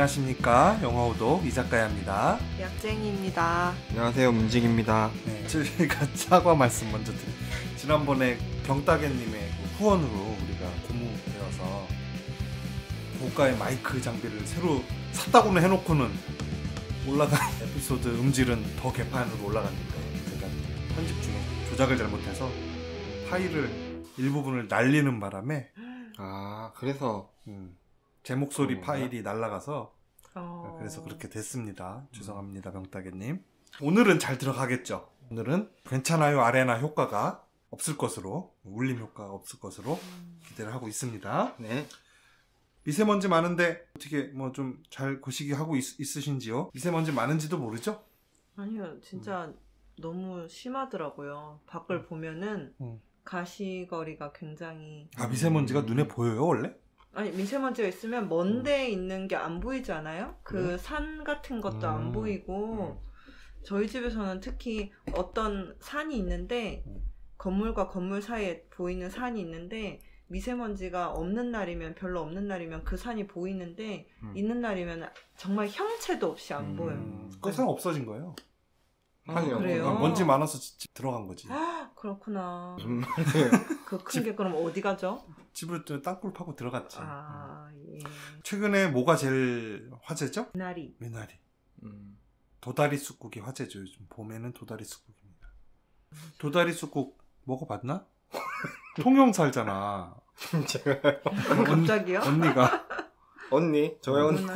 안녕하십니까. 영화오독 이작가야입니다. 약쟁이입니다. 안녕하세요. 문직입니다. 네, 저희가 사과 말씀 먼저 드릴게요. 지난번에 병따개님의 후원으로 우리가 고무되어서 고가의 마이크 장비를 새로 샀다고는 해놓고는 올라간 에피소드 음질은 더 개판으로 올라갔는데 제가 편집 중에 조작을 잘못해서 파일을 일부분을 날리는 바람에 그래서 제 목소리 파일이 날아가서 어... 그래서 그렇게 됐습니다. 죄송합니다, 병따개님. 오늘은 잘 들어가겠죠? 오늘은 괜찮아요 아레나 효과가 없을 것으로, 울림 효과가 없을 것으로 기대를 하고 있습니다. 네. 미세먼지 많은데 어떻게 뭐 좀 잘 거시기 하고 있으신지요? 미세먼지 많은지도 모르죠? 아니요, 진짜 너무 심하더라고요. 밖을 보면은 가시거리가 굉장히... 미세먼지가 눈에 보여요 원래? 아니, 미세먼지가 있으면 먼 데에 있는 게 안 보이지 않아요? 그 산 같은 것도 안 보이고 저희 집에서는 특히 어떤 산이 있는데 건물과 건물 사이에 보이는 산이 있는데 미세먼지가 없는 날이면 별로 없는 날이면 그 산이 보이는데 있는 날이면 정말 형체도 없이 안 보여요. 그 산 없어진 거예요. 그래요? 먼지 많아서 들어간 거지. 그렇구나. 무슨 말이에요? 그 큰 게 그럼 어디 가죠? 집을 땅굴 파고 들어갔지. 예. 최근에 뭐가 제일 화제죠? 미나리. 도다리 쑥국이 화제죠. 요즘 봄에는 도다리 쑥국입니다. 도다리 쑥국 먹어봤나? 통영 살잖아. 제가요? 갑자기요? 언니가. 언니? 저희 언니가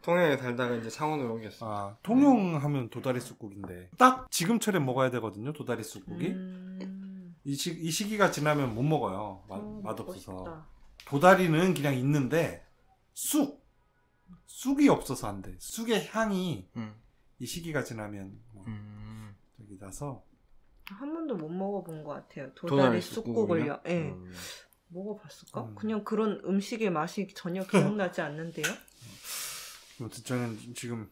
통영에 살다가 이제 창원으로 옮겼어요. 통영 하면 도다리 쑥국인데 딱 지금철에 먹어야 되거든요. 도다리 쑥국이. 이 시기가 지나면 못 먹어요. 맛없어서. 멋있다. 도다리는 그냥 있는데 쑥이 없어서 안 돼. 쑥의 향이 이 시기가 지나면 저기 나서 한 번도 못 먹어본 것 같아요. 도다리 쑥국을요. 예. 네. 먹어봤을까? 그냥 그런 음식의 맛이 전혀 기억나지 않는데요. 저는 지금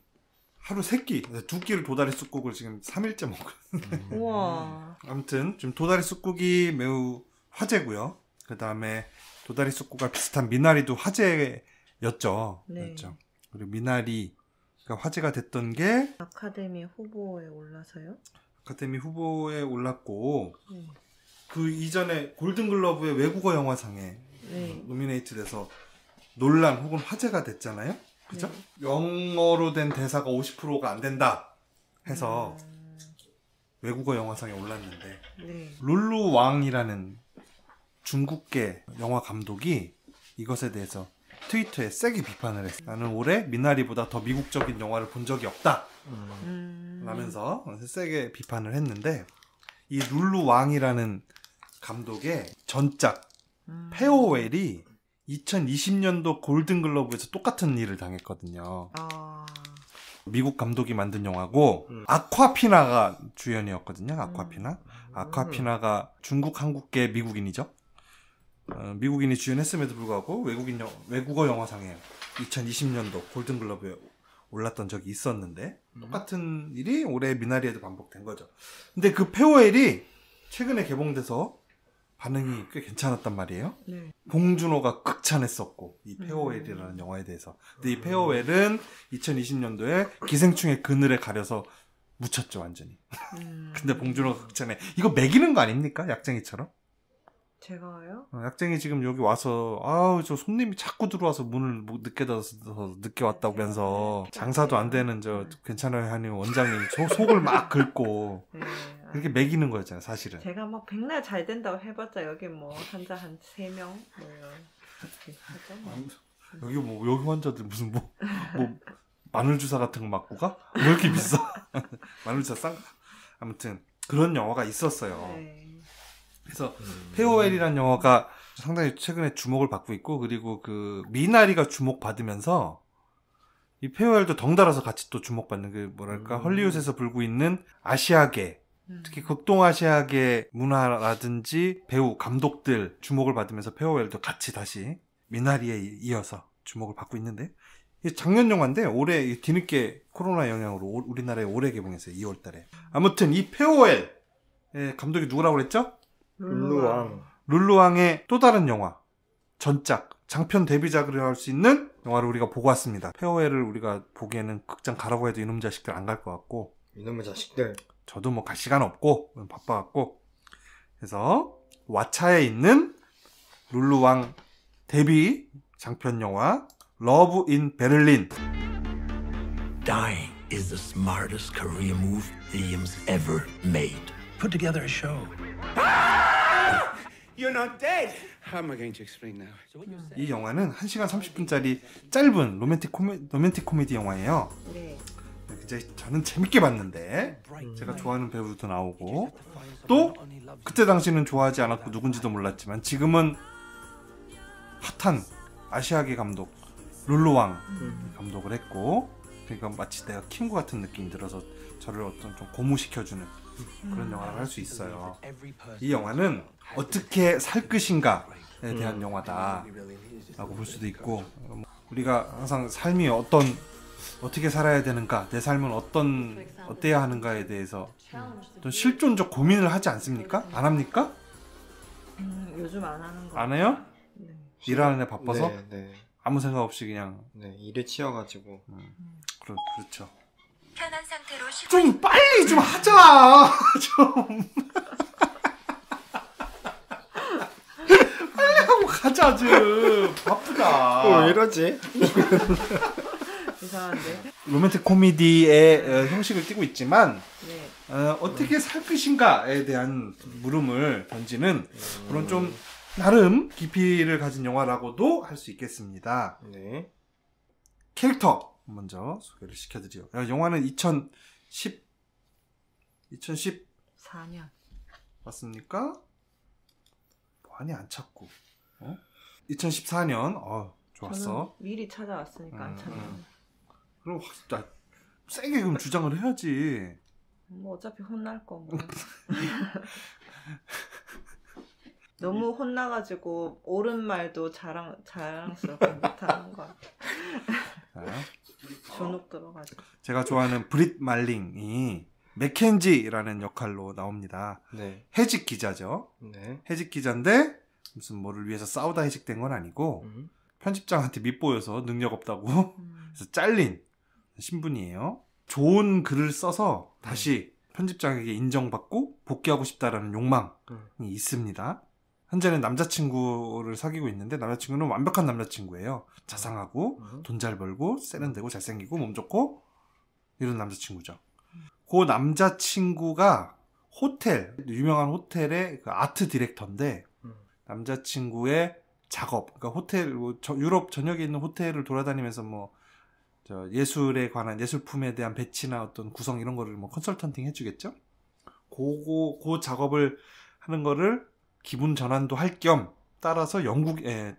하루 3끼, 2끼를 도다리 쑥국을 지금 3일째 먹거든요. 우와. 아무튼 지금 도다리 쑥국이 매우 화제고요. 그 다음에 도다리 쑥국과 비슷한 미나리도 화제였죠. 네. 그렇죠. 그리고 미나리가 화제가 됐던 게 아카데미 후보에 올라서요? 아카데미 후보에 올랐고 그 이전에 골든글러브의 외국어 영화상에 노미네이트 돼서 논란 혹은 화제가 됐잖아요. 그죠? 네. 영어로 된 대사가 50%가 안 된다 해서 외국어 영화상에 올랐는데 룰루 왕이라는 중국계 영화 감독이 이것에 대해서 트위터에 세게 비판을 했어요. 나는 올해 미나리보다 더 미국적인 영화를 본 적이 없다 라면서 세게 비판을 했는데 이 룰루 왕이라는 감독의 전작 페어웰이 2020년도 골든글러브에서 똑같은 일을 당했거든요. 미국 감독이 만든 영화고 아콰피나가 주연이었거든요. 아콰피나가 중국 한국계 미국인이죠. 미국인이 주연했음에도 불구하고 외국어 영화상에 2020년도 골든글러브에 올랐던 적이 있었는데 똑같은 일이 올해 미나리에도 반복된 거죠. 근데 그 페어웰이 최근에 개봉돼서 반응이 꽤 괜찮았단 말이에요. 봉준호가 극찬했었고 이 페어웰이라는 영화에 대해서. 근데 이 페어웰은 2020년도에 기생충의 그늘에 가려서 묻혔죠 완전히. 근데 봉준호가 극찬해. 이거 매기는 거 아닙니까? 약쟁이처럼? 제가요? 약쟁이 지금 여기 와서 저 손님이 자꾸 들어와서 문을 늦게 닫아서 늦게 왔다면서 장사도 안 되는 저 괜찮아요 하니 원장님 속을 막 긁고 그렇게 매기는 거였잖아요 사실은. 제가 막 백날 잘 된다고 해봤자 여기 뭐 환자 한 3명 뭐 이렇게 하죠. 여기 환자들 무슨 뭐 마늘 주사 같은 거 맞고 가? 왜 이렇게 비싸? 마늘 주사 싼? 아무튼 그런 영화가 있었어요. 그래서 페어웰이라는 영화가 상당히 최근에 주목을 받고 있고 그리고 그 미나리가 주목받으면서 이 페어웰도 덩달아서 같이 또 주목받는 그 뭐랄까 헐리우드에서 불고 있는 아시아계 특히 극동아시아계 문화라든지 배우 감독들 주목을 받으면서 페어웰도 같이 다시 미나리에 이어서 주목을 받고 있는데 작년 영화인데 올해 뒤늦게 코로나 영향으로 우리나라에 올해 개봉했어요. 2월달에. 아무튼 이 페어웰 감독이 누구라고 그랬죠? 룰루왕. 룰루왕의 또 다른 영화 전작 장편 데뷔작을 할 수 있는 영화를 우리가 보고 왔습니다. 페어웨이를 우리가 보기에는 극장 가라고 해도 이놈 자식들 안 갈 것 같고, 이놈의 자식들. 저도 뭐 갈 시간 없고 바빠갖고, 그래서 왓챠에 있는 룰루왕 데뷔 장편 영화 러브 인 베를린. Dying is the smartest career move Liam's ever made. Put together a show. You're not dead. How am I going to explain now? 이 영화는 1시간 30분짜리 짧은 로맨틱 코미디 영화예요. 네. 굉장히 저는 재밌게 봤는데, 제가 좋아하는 배우도 나오고, 또 그때 당시는 좋아하지 않았고 누군지도 몰랐지만 지금은 핫한 아시아계 감독 룰루왕 감독을 했고, 그러니까 마치 내가 킹구 같은 느낌이 들어서 저를 어떤 좀 고무시켜주는 그런 영화라고 할 수 있어요. 이 영화는 어떻게 살 것인가에 대한 영화다 라고 볼 수도 있고, 우리가 항상 삶이 어떻게 살아야 되는가, 내 삶은 어때야 하는가에 대해서 좀 실존적 고민을 하지 않습니까? 안 합니까? 요즘 안 하는 거. 안 해요? 네. 일하는 데 바빠서? 네, 네. 아무 생각 없이 그냥. 네, 일에 치여가지고. 그렇죠. 편한 상태로 쉬고 좀 빨리 좀 하자. 좀 빨리 하고 가자 좀. 바쁘다. 왜 이러지? 이상한데. 로맨틱 코미디의 형식을 띠고 있지만, 네. 어떻게 살 것인가에 대한 물음을 던지는 그런 좀 나름 깊이를 가진 영화라고도 할 수 있겠습니다. 네. 캐릭터 먼저 소개를 시켜드려요. 영화는 2010 4년. 맞습니까? 많이 안 찾고. 2014년. 좋았어. 저는 미리 찾아왔으니까 안 찾아요. 그럼 세게 그럼 주장을 해야지. 뭐 어차피 혼날 거 뭐. 너무 혼나가지고 옳은 말도 자랑스럽게 못하는 거 같아. 주눅 들어가지고. 제가 좋아하는 브릿 말링이 맥켄지라는 역할로 나옵니다. 네. 해직 기자죠. 네. 해직 기자인데 무슨 뭐를 위해서 싸우다 해직된 건 아니고 편집장한테 밉보여서 능력 없다고 그래서 잘린 신분이에요. 좋은 글을 써서 다시 편집장에게 인정받고 복귀하고 싶다라는 욕망이 있습니다. 현재는 남자친구를 사귀고 있는데, 남자친구는 완벽한 남자친구예요. 자상하고 돈 잘 벌고 세련되고 잘생기고 몸 좋고 이런 남자친구죠. 그 남자친구가 유명한 호텔의 그 아트 디렉터인데, 남자친구의 작업, 그러니까 유럽 전역에 있는 호텔을 돌아다니면서 예술에 관한, 예술품에 대한 배치나 어떤 구성 이런 거를 컨설턴팅 해주겠죠? 그 작업을 하는 거를 기분 전환도 할 겸 따라서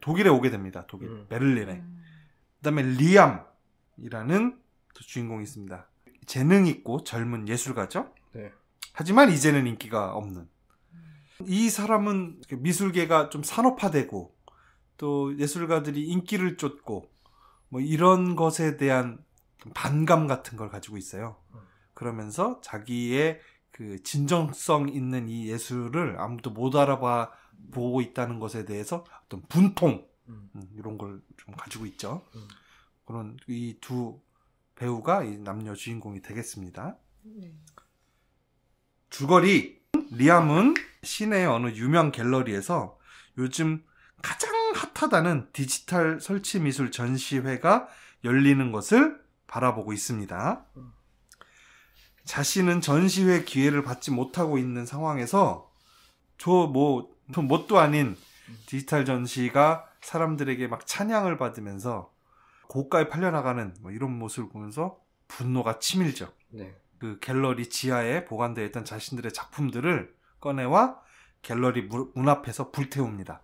독일에 오게 됩니다. 독일, 베를린에. 그 다음에 리암이라는 주인공이 있습니다. 재능 있고 젊은 예술가죠? 네. 하지만 이제는 인기가 없는. 이 사람은 미술계가 좀 산업화되고 또 예술가들이 인기를 쫓고 이런 것에 대한 반감 같은 걸 가지고 있어요. 그러면서 자기의 그 진정성 있는 이 예술을 아무도 못 보고 있다는 것에 대해서 어떤 분통 이런 걸 좀 가지고 있죠. 그런 이 두 배우가 이 남녀 주인공이 되겠습니다. 줄거리, 리암은 시내의 어느 유명 갤러리에서 요즘 가장 핫하다는 디지털 설치 미술 전시회가 열리는 것을 바라보고 있습니다. 자신은 전시회 기회를 받지 못하고 있는 상황에서 뭣도 아닌 디지털 전시가 사람들에게 막 찬양을 받으면서 고가에 팔려나가는 이런 모습을 보면서 분노가 치밀죠. 네. 그 갤러리 지하에 보관되어 있던 자신들의 작품들을 꺼내와 갤러리 문 앞에서 불태웁니다.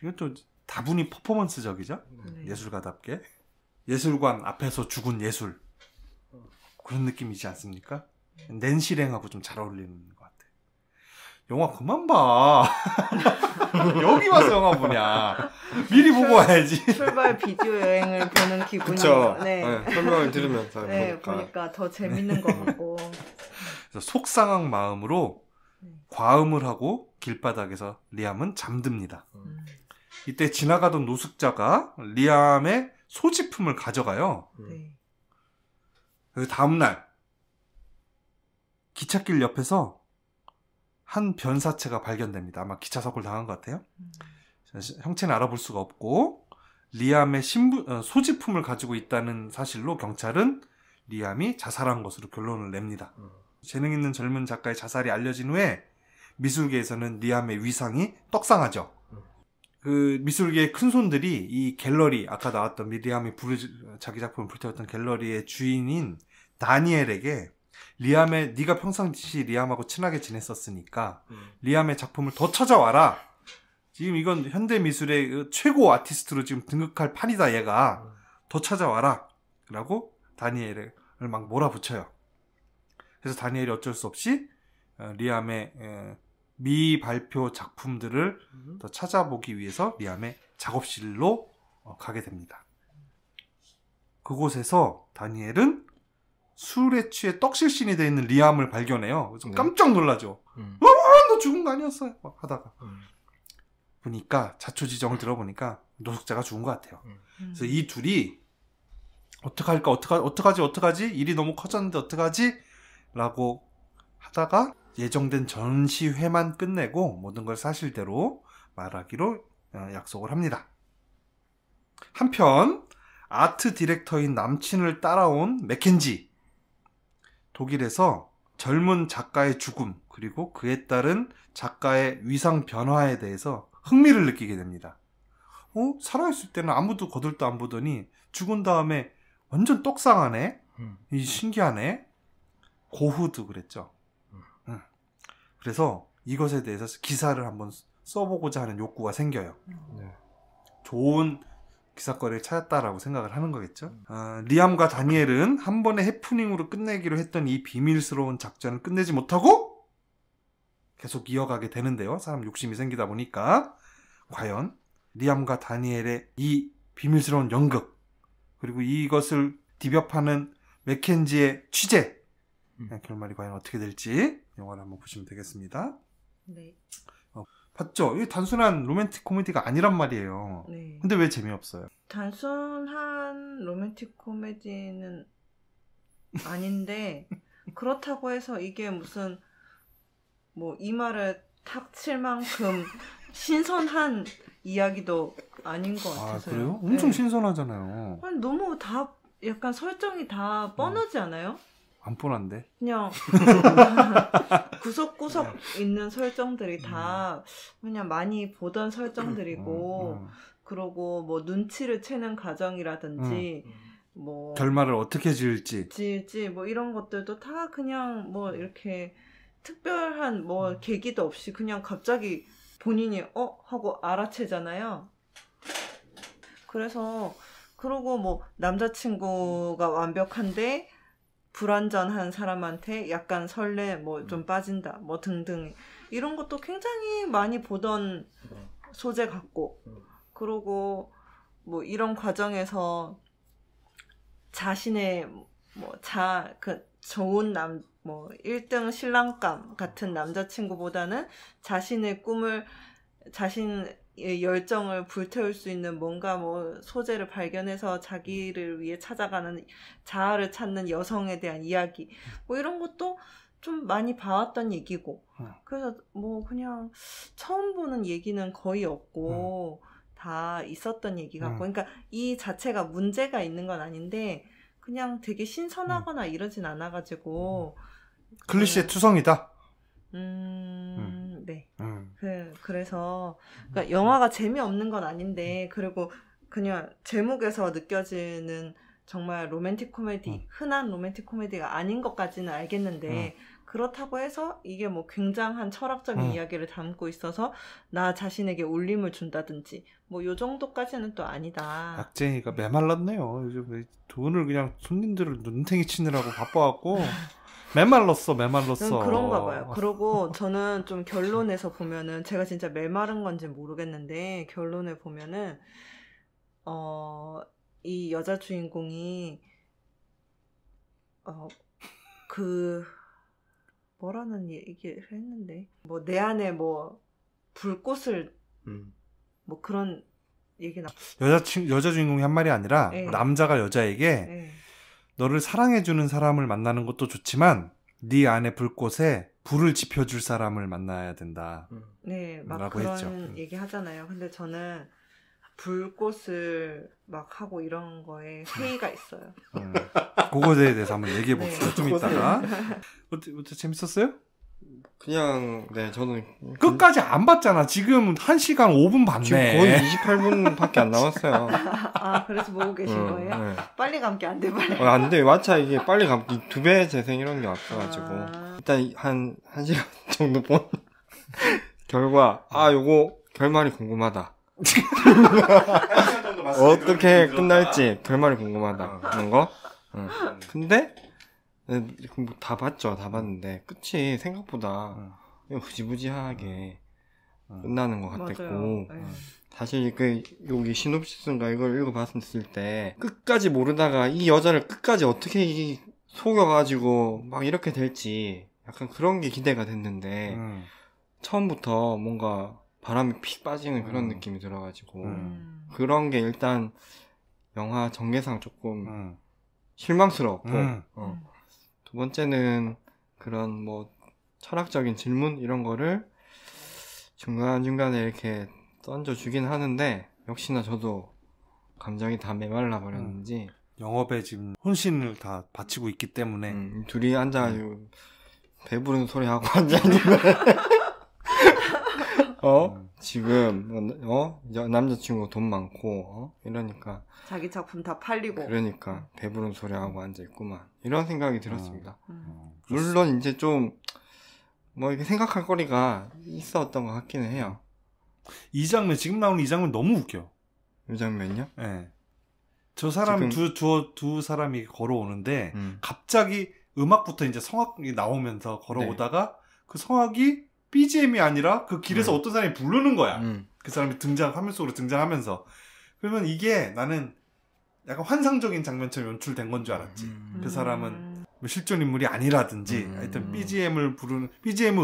이것도 다분히 퍼포먼스적이죠. 예술가답게. 예술관 앞에서 죽은 예술. 그런 느낌이지 않습니까? 낸시랭하고 좀 잘 어울리는 것 같아. 영화 그만 봐. 여기 와서 영화 보냐. 미리 보고 와야지. 출발 비디오 여행을 보는 기분이에요. 그쵸. 네. 네, 설명을 들으면서 네, 보니까 더 재밌는 것 같고. 그래서 속상한 마음으로 과음을 하고 길바닥에서 리암은 잠듭니다. 이때 지나가던 노숙자가 리암의 소지품을 가져가요. 네. 그 다음날 기찻길 옆에서 한 변사체가 발견됩니다. 아마 기차 사고를 당한 것 같아요. 형체는 알아볼 수가 없고 리암의 소지품을 가지고 있다는 사실로 경찰은 리암이 자살한 것으로 결론을 냅니다. 재능 있는 젊은 작가의 자살이 알려진 후에 미술계에서는 리암의 위상이 떡상하죠. 그 미술계의 큰손들이 이 갤러리, 아까 나왔던 리암이 자기 작품을 불태웠던 갤러리의 주인인 다니엘에게 네가 평상시 리암하고 친하게 지냈었으니까 리암의 작품을 더 찾아와라. 지금 이건 현대 미술의 최고 아티스트로 지금 등극할 판이다. 얘가 더 찾아와라 라고 다니엘을 막 몰아붙여요. 그래서 다니엘이 어쩔 수 없이 리암의 미발표 작품들을 더 찾아보기 위해서 리암의 작업실로 가게 됩니다. 그곳에서 다니엘은 술에 취해 떡실신이 되어 있는 리암을 발견해요. 그래서 깜짝 놀라죠. 너 죽은 거 아니었어요? 막 하다가 보니까 자초지정을 들어보니까 노숙자가 죽은 것 같아요. 그래서 이 둘이 어떡할까 어떡하지 일이 너무 커졌는데 어떡하지? 라고 하다가 예정된 전시회만 끝내고 모든 걸 사실대로 말하기로 약속을 합니다. 한편 아트 디렉터인 남친을 따라온 맥켄지, 독일에서 젊은 작가의 죽음 그리고 그에 따른 작가의 위상 변화에 대해서 흥미를 느끼게 됩니다. 살아있을 때는 아무도 거들떠 안 보더니 죽은 다음에 완전 떡상하네. 이 신기하네. 고흐도 그랬죠. 그래서 이것에 대해서 기사를 한번 써보고자 하는 욕구가 생겨요. 좋은 기사거리를 찾았다라고 생각을 하는 거겠죠. 리암과 다니엘은 한 번의 해프닝으로 끝내기로 했던 이 비밀스러운 작전을 끝내지 못하고 계속 이어가게 되는데요. 사람 욕심이 생기다 보니까 과연 리암과 다니엘의 이 비밀스러운 연극 그리고 이것을 디벼파는 맥켄지의 취재 결말이 과연 어떻게 될지 영화를 한번 보시면 되겠습니다. 네. 봤죠? 이게 단순한 로맨틱 코미디가 아니란 말이에요. 네. 근데 왜 재미없어요? 단순한 로맨틱 코미디는 아닌데 그렇다고 해서 이게 무슨 뭐 이마를 탁 칠 만큼 신선한 이야기도 아닌 것 같아서요. 그래요? 엄청 네. 신선하잖아요. 아니, 너무 다 약간 설정이 다 뻔하지 않아요? 안 뻔한데? 그냥 구석구석 있는 설정들이 다 그냥 많이 보던 설정들이고 그러고 뭐 눈치를 채는 과정이라든지 뭐 결말을 어떻게 지을지 뭐 이런 것들도 다 그냥 뭐 이렇게 특별한 뭐 계기도 없이 그냥 갑자기 본인이 하고 알아채잖아요. 그래서 그러고 뭐 남자친구가 완벽한데 불완전한 사람한테 약간 설레 뭐 좀 빠진다 뭐 등등 이런 것도 굉장히 많이 보던 소재 같고 그러고 뭐 이런 과정에서 자신의 뭐 좋은 뭐 1등 신랑감 같은 남자친구보다는 자신의 꿈을 자신의 열정을 불태울 수 있는 뭔가 뭐 소재를 발견해서 자기를 위해 찾아가는 자아를 찾는 여성에 대한 이야기 뭐 이런 것도 좀 많이 봐왔던 얘기고 그래서 뭐 그냥 처음 보는 얘기는 거의 없고 다 있었던 얘기 같고 그러니까 이 자체가 문제가 있는 건 아닌데 그냥 되게 신선하거나 이러진 않아가지고 클리셰 투성이다. 네. 그래서 그러니까 영화가 재미없는 건 아닌데 그리고 그냥 제목에서 느껴지는 정말 로맨틱 코미디 흔한 로맨틱 코미디가 아닌 것까지는 알겠는데 그렇다고 해서 이게 뭐 굉장한 철학적인 이야기를 담고 있어서 나 자신에게 울림을 준다든지 뭐 요 정도까지는 또 아니다. 약쟁이가 메말랐네요. 요즘 돈을 그냥 손님들을 눈탱이 치느라고 바빠갖고 메말랐어. 그런가 봐요. 그리고 저는 좀 결론에서 보면은 제가 진짜 메마른 건지 모르겠는데 결론에 보면은 이 여자 주인공이 뭐라는 얘기를 했는데 뭐 내 안에 뭐 불꽃을 뭐 그런 얘기 나. 여자 주인공이 한 말이 아니라 네. 남자가 여자에게 네. 너를 사랑해주는 사람을 만나는 것도 좋지만 네 안에 불꽃에 불을 지펴줄 사람을 만나야 된다. 네, 막 라고 그런 했죠. 얘기 하잖아요. 근데 저는 불꽃을 막 하고 이런 거에 회의가 있어요. 그거에 대해서 한번 얘기해 봅시다. 네. 좀 이따가. 어때 재밌었어요? 그냥 네 저는 끝까지 안 봤잖아. 지금 1시간 5분 봤네. 지금 거의 28분밖에 안 남았어요. 아, 그래서 보고 계신 거예요? 네. 빨리 감기 안 돼, 빨리. 안 돼. 마차 이게 빨리 감기 2배 재생 이런 게 왔어가지고 일단 한 1시간 정도 본 결과 요거 결말이 궁금하다. 어떻게 끝날지 결말이 궁금하다. 그런 거. 근데 다 봤죠. 다 봤는데 끝이 생각보다 흐지부지하게 끝나는 것 같았고 맞아요. 사실 여기 시놉시스인가 이걸 읽어봤을 때 끝까지 모르다가 이 여자를 끝까지 어떻게 속여가지고 막 이렇게 될지 약간 그런 게 기대가 됐는데 처음부터 뭔가 바람이 픽 빠지는 그런 느낌이 들어가지고 그런 게 일단 영화 전개상 조금 실망스러웠고 두 번째는 그런 뭐 철학적인 질문 이런 거를 중간중간에 이렇게 던져주긴 하는데 역시나 저도 감정이 다 메말라 버렸는지 영업에 지금 혼신을 다 바치고 있기 때문에 둘이 앉아가지고 배부른 소리 하고 앉아있는데 지금 남자친구 돈 많고 이러니까 자기 작품 다 팔리고 그러니까 배부른 소리 하고 앉아있구만 이런 생각이 들었습니다. 물론 이제 좀 뭐 이렇게 생각할 거리가 있었던 것 같기는 해요. 이 장면 지금 나오는 이 장면 너무 웃겨. 이 장면요? 네. 저 사람 지금... 두 사람이 걸어오는데 갑자기 음악부터 이제 성악이 나오면서 걸어오다가 그 성악이 BGM이 아니라 그 길에서 어떤 사람이 부르는 거야. 그 사람이 화면 속으로 등장하면서. 그러면 이게 나는 약간 환상적인 장면처럼 연출된 건 줄 알았지. 그 사람은 뭐 실존 인물이 아니라든지 하여튼 BGM을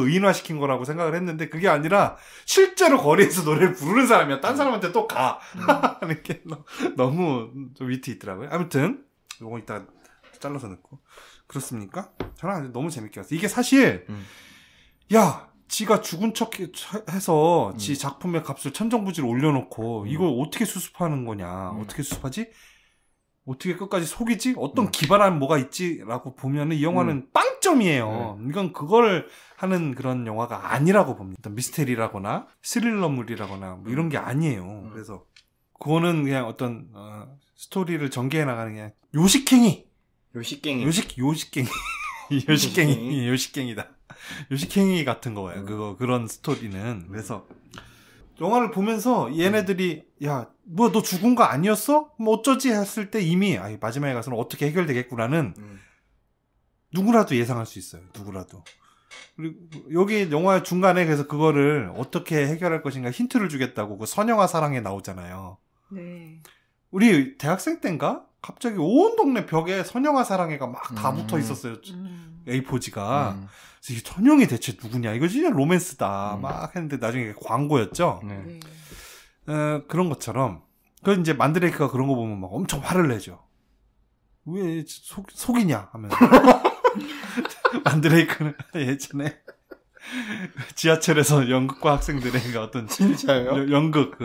의인화시킨 거라고 생각을 했는데 그게 아니라 실제로 거리에서 노래를 부르는 사람이야. 딴 사람한테 또 가. 하는 게 너무 좀 위트 있더라고요. 아무튼 요거 이따 잘라서 넣고. 그렇습니까? 저는 너무 재밌게 봤어요. 이게 사실 야 지가 죽은 척 해서 지 작품의 값을 천정부지로 올려놓고 이걸 어떻게 수습하는 거냐. 어떻게 수습하지? 어떻게 끝까지 속이지? 어떤 기발한 뭐가 있지? 라고 보면은 이 영화는 빵점이에요. 이건 그걸 하는 그런 영화가 아니라고 봅니다. 미스테리라거나 스릴러물이라거나 뭐 이런 게 아니에요. 그래서 그거는 그냥 어떤 스토리를 전개해 나가는 그냥 요식행위. 요식행위다. 요식행위 같은 거예요. 그런 스토리는. 그래서 영화를 보면서 얘네들이 야, 뭐 너 죽은 거 아니었어? 뭐 어쩌지 했을 때 이미 마지막에 가서는 어떻게 해결되겠구나는 누구라도 예상할 수 있어요. 누구라도. 그리고 여기 영화 중간에 그래서 그거를 어떻게 해결할 것인가 힌트를 주겠다고 그 선영아 사랑에 나오잖아요. 네. 우리 대학생 때인가? 갑자기 온 동네 벽에 선영아 사랑해가 막 다 붙어 있었어요. A4지가. 그래서 이 선영이 대체 누구냐? 이거 진짜 로맨스다. 막 했는데 나중에 광고였죠. 네. 그런 것처럼. 그 이제 만드레이크가 그런 거 보면 막 엄청 화를 내죠. 왜 속이냐? 하면서. 만드레이크는 예전에 지하철에서 연극과 학생들의 어떤 진짜요? 연극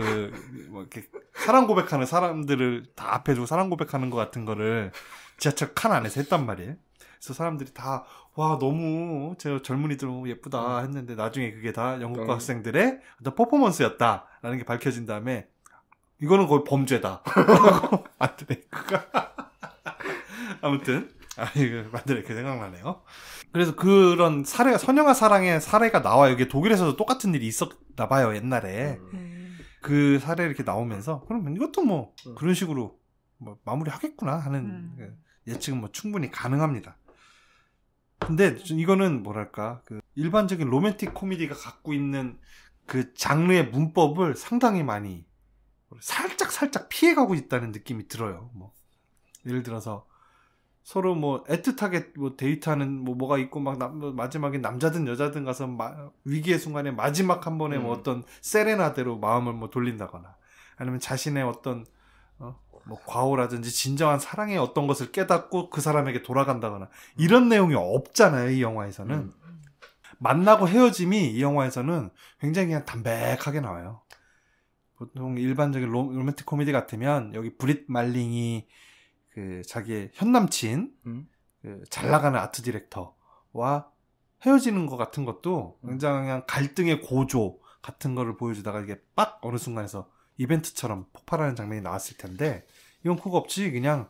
뭐 이렇게 사랑 고백하는 사람들을 다 앞에 두고 사랑 고백하는 것 같은 거를 지하철 칸 안에서 했단 말이에요. 그래서 사람들이 다 와 너무 저 젊은이들 너무 예쁘다 했는데 나중에 그게 다 연극과 학생들의 어떤 퍼포먼스였다라는 게 밝혀진 다음에 이거는 거의 범죄다. 만드레이크가 아무튼 이거 만드레이크 생각나네요. 그래서 그런 사례가 선영아 사랑의 사례가 나와요. 이게 독일에서도 똑같은 일이 있었나 봐요 옛날에. 그 사례 이렇게 나오면서 그러면 이것도 뭐 그런 식으로 뭐 마무리 하겠구나 하는 예측은 뭐 충분히 가능합니다. 근데 이거는 뭐랄까 그 일반적인 로맨틱 코미디가 갖고 있는 그 장르의 문법을 상당히 많이 살짝 피해가고 있다는 느낌이 들어요. 뭐 예를 들어서 서로 뭐 애틋하게 뭐 데이트하는 뭐가 있고 막 마지막에 남자든 여자든 가서 위기의 순간에 마지막 한 번에 뭐 어떤 세레나데로 마음을 뭐 돌린다거나 아니면 자신의 어떤 뭐 과오라든지 진정한 사랑의 어떤 것을 깨닫고 그 사람에게 돌아간다거나 이런 내용이 없잖아요, 이 영화에서는. 만나고 헤어짐이 이 영화에서는 굉장히 그냥 담백하게 나와요. 보통 일반적인 로맨틱 코미디 같으면 여기 브릿 말링이 그 자기의 현남친 그 잘 나가는 아트 디렉터와 헤어지는 것 같은 것도 굉장히 그냥 갈등의 고조 같은 거를 보여주다가 이게 빡 어느 순간에서 이벤트처럼 폭발하는 장면이 나왔을 텐데 이건 그거 없이 그냥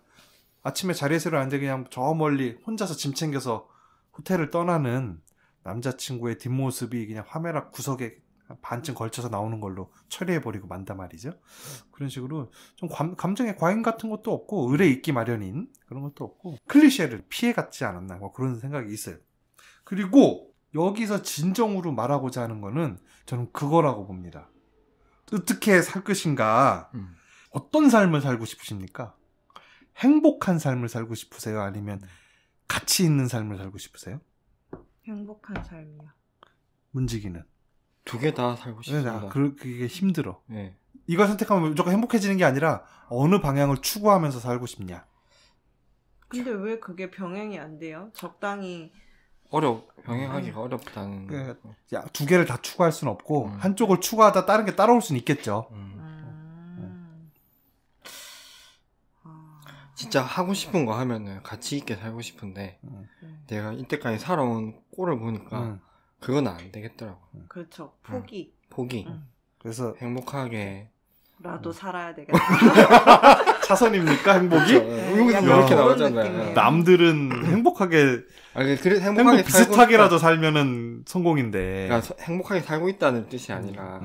아침에 자리에서 일어났는데 그냥 저 멀리 혼자서 짐 챙겨서 호텔을 떠나는 남자친구의 뒷모습이 그냥 화면 구석에 반쯤 걸쳐서 나오는 걸로 처리해버리고 만단 말이죠. 그런 식으로 좀 감정의 과잉 같은 것도 없고 의뢰 있기 마련인 그런 것도 없고 클리셰를 피해갔지 않았나 뭐 그런 생각이 있어요. 그리고 여기서 진정으로 말하고자 하는 거는 저는 그거라고 봅니다. 어떻게 살 것인가? 어떤 삶을 살고 싶으십니까? 행복한 삶을 살고 싶으세요? 아니면 가치 있는 삶을 살고 싶으세요? 행복한 삶이요. 문지기는? 두 개 다 살고 싶습니다. 그게 힘들어. 네. 이걸 선택하면 무조건 행복해지는 게 아니라 어느 방향을 추구하면서 살고 싶냐. 근데 왜 그게 병행이 안 돼요? 적당히 병행하기가 어렵다는. 두 개를 다 추구할 수는 없고 한쪽을 추구하다 다른 게 따라올 수는 있겠죠. 진짜 하고 싶은 거 하면은 가치 있게 살고 싶은데 내가 이때까지 살아온 꼴을 보니까 그건 안 되겠더라고. 그렇죠. 포기. 그래서 행복하게 라도 살아야 되겠다. 차선입니까 행복이? 여기서 그렇게 나오잖아요. 남들은 행복하게 그래 행복 비슷하게라도 살면은 성공인데. 그러니까 행복하게 살고 있다는 뜻이 아니라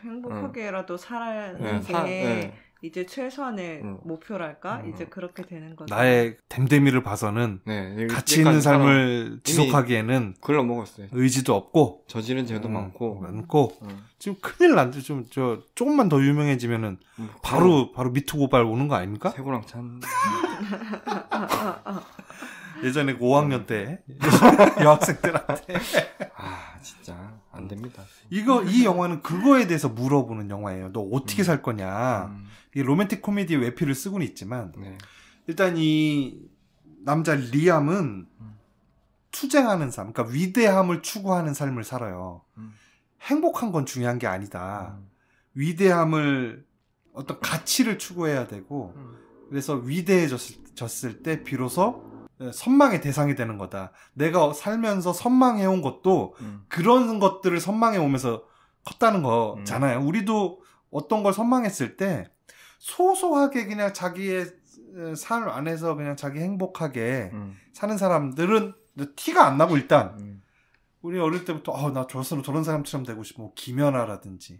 행복하게라도 살아는 게 이제 최소한의 목표랄까? 이제 그렇게 되는 거죠. 나의 댐댐이를 봐서는 가치 있는 삶을 지속하기에는 글러 먹었어요. 의지도 없고 저지른 죄도 많고 지금 큰일 난데 좀 조금만 더 유명해지면은 바로 미투 고발 오는 거 아닙니까? 세고랑 찬. 예전에 5학년 때 여학생들한테 진짜 안 됩니다. 이 영화는 그거에 대해서 물어보는 영화예요. 너 어떻게 살 거냐. 이 로맨틱 코미디의 외피를 쓰고는 있지만 일단 이 남자 리암은 투쟁하는 삶, 그러니까 위대함을 추구하는 삶을 살아요. 행복한 건 중요한 게 아니다. 위대함을 어떤 가치를 추구해야 되고 그래서 위대해졌을 때 비로소 선망의 대상이 되는 거다. 내가 살면서 선망해온 것도 그런 것들을 선망해오면서 컸다는 거잖아요. 우리도 어떤 걸 선망했을 때 소소하게 그냥 자기의 삶 안에서 그냥 자기 행복하게 사는 사람들은 티가 안 나고 일단 우리 어릴 때부터 나 저런 사람처럼 되고 싶어. 뭐 김연아라든지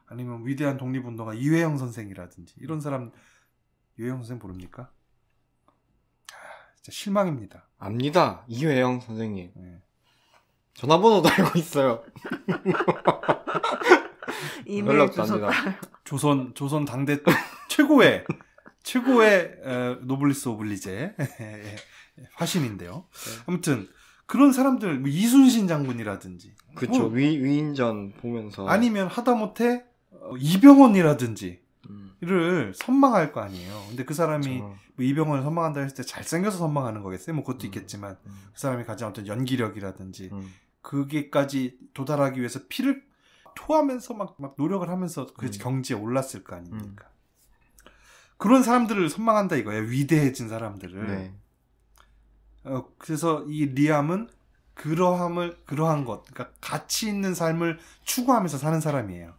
아니면 위대한 독립운동가 이회영 선생이라든지 이런 사람. 이회영 선생 모릅니까? 진짜 실망입니다. 압니다. 이회영 선생님. 전화번호도 알고 있어요. 이메일 주소 조선 당대 최고의 노블리스 오블리제 화신인데요. 아무튼 그런 사람들 이순신 장군이라든지 그렇죠. 위인전 보면서 아니면 하다못해 이병헌이라든지 를 선망할 거 아니에요. 근데 그 사람이 뭐 이병헌을 선망한다 했을 때 잘생겨서 선망하는 거겠어요? 뭐 그것도 있겠지만 그 사람이 가진 어떤 연기력이라든지 그게까지 도달하기 위해서 피를 토하면서 막 노력을 하면서 그 경지에 올랐을 거 아닙니까? 그런 사람들을 선망한다 이거예요. 위대해진 사람들을. 그래서 이 리암은 그러한 것, 그러니까 가치 있는 삶을 추구하면서 사는 사람이에요.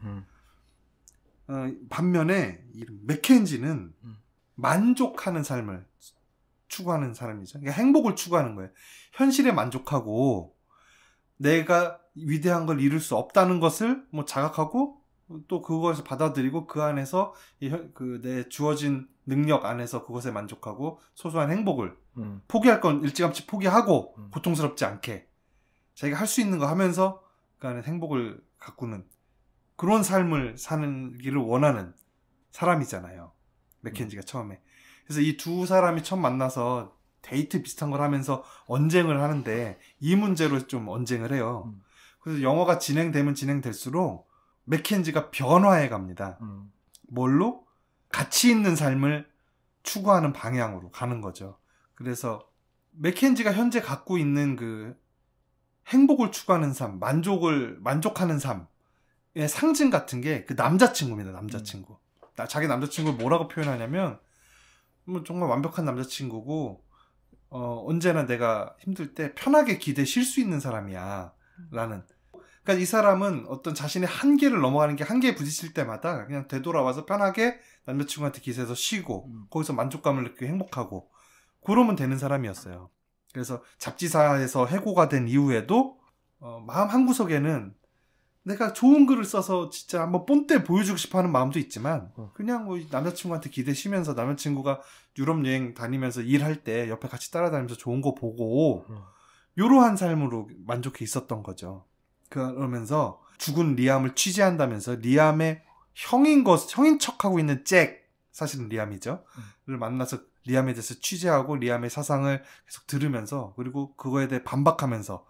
반면에 이 맥켄지는 만족하는 삶을 추구하는 사람이죠. 그러니까 행복을 추구하는 거예요. 현실에 만족하고 내가 위대한 걸 이룰 수 없다는 것을 뭐 자각하고 또 그것을 받아들이고 그 안에서 내 주어진 능력 안에서 그것에 만족하고 소소한 행복을 포기할 건 일찌감치 포기하고 고통스럽지 않게 자기가 할 수 있는 거 하면서 그 안에 행복을 가꾸는 그런 삶을 사는 길을 원하는 사람이잖아요. 맥켄지가 처음에. 그래서 이 두 사람이 처음 만나서 데이트 비슷한 걸 하면서 언쟁을 하는데 이 문제로 좀 언쟁을 해요. 그래서 영화가 진행되면 진행될수록 맥켄지가 변화해 갑니다. 뭘로? 가치 있는 삶을 추구하는 방향으로 가는 거죠. 그래서 맥켄지가 현재 갖고 있는 그 행복을 추구하는 삶, 만족하는 삶의 상징 같은 게 그 남자친구입니다. 남자친구. 자기 남자친구를 뭐라고 표현하냐면 뭐 정말 완벽한 남자친구고 언제나 내가 힘들 때 편하게 기대 쉴 수 있는 사람이야 라는. 그러니까 이 사람은 어떤 자신의 한계를 넘어가는 게 한계에 부딪힐 때마다 그냥 되돌아와서 편하게 남자친구한테 기대서 쉬고 거기서 만족감을 느끼고 행복하고 그러면 되는 사람이었어요. 그래서 잡지사에서 해고가 된 이후에도 마음 한구석에는 내가 좋은 글을 써서 진짜 한번 본때 보여주고 싶어하는 마음도 있지만 그냥 뭐 남자친구한테 기대 쉬면서 남자친구가 유럽 여행 다니면서 일할 때 옆에 같이 따라다니면서 좋은 거 보고 이러한 삶으로 만족해 있었던 거죠. 그러면서 죽은 리암을 취재한다면서 리암의 형인 척하고 있는 잭, 사실은 리암이죠. 를 만나서 리암에 대해서 취재하고 리암의 사상을 계속 들으면서 그리고 그거에 대해 반박하면서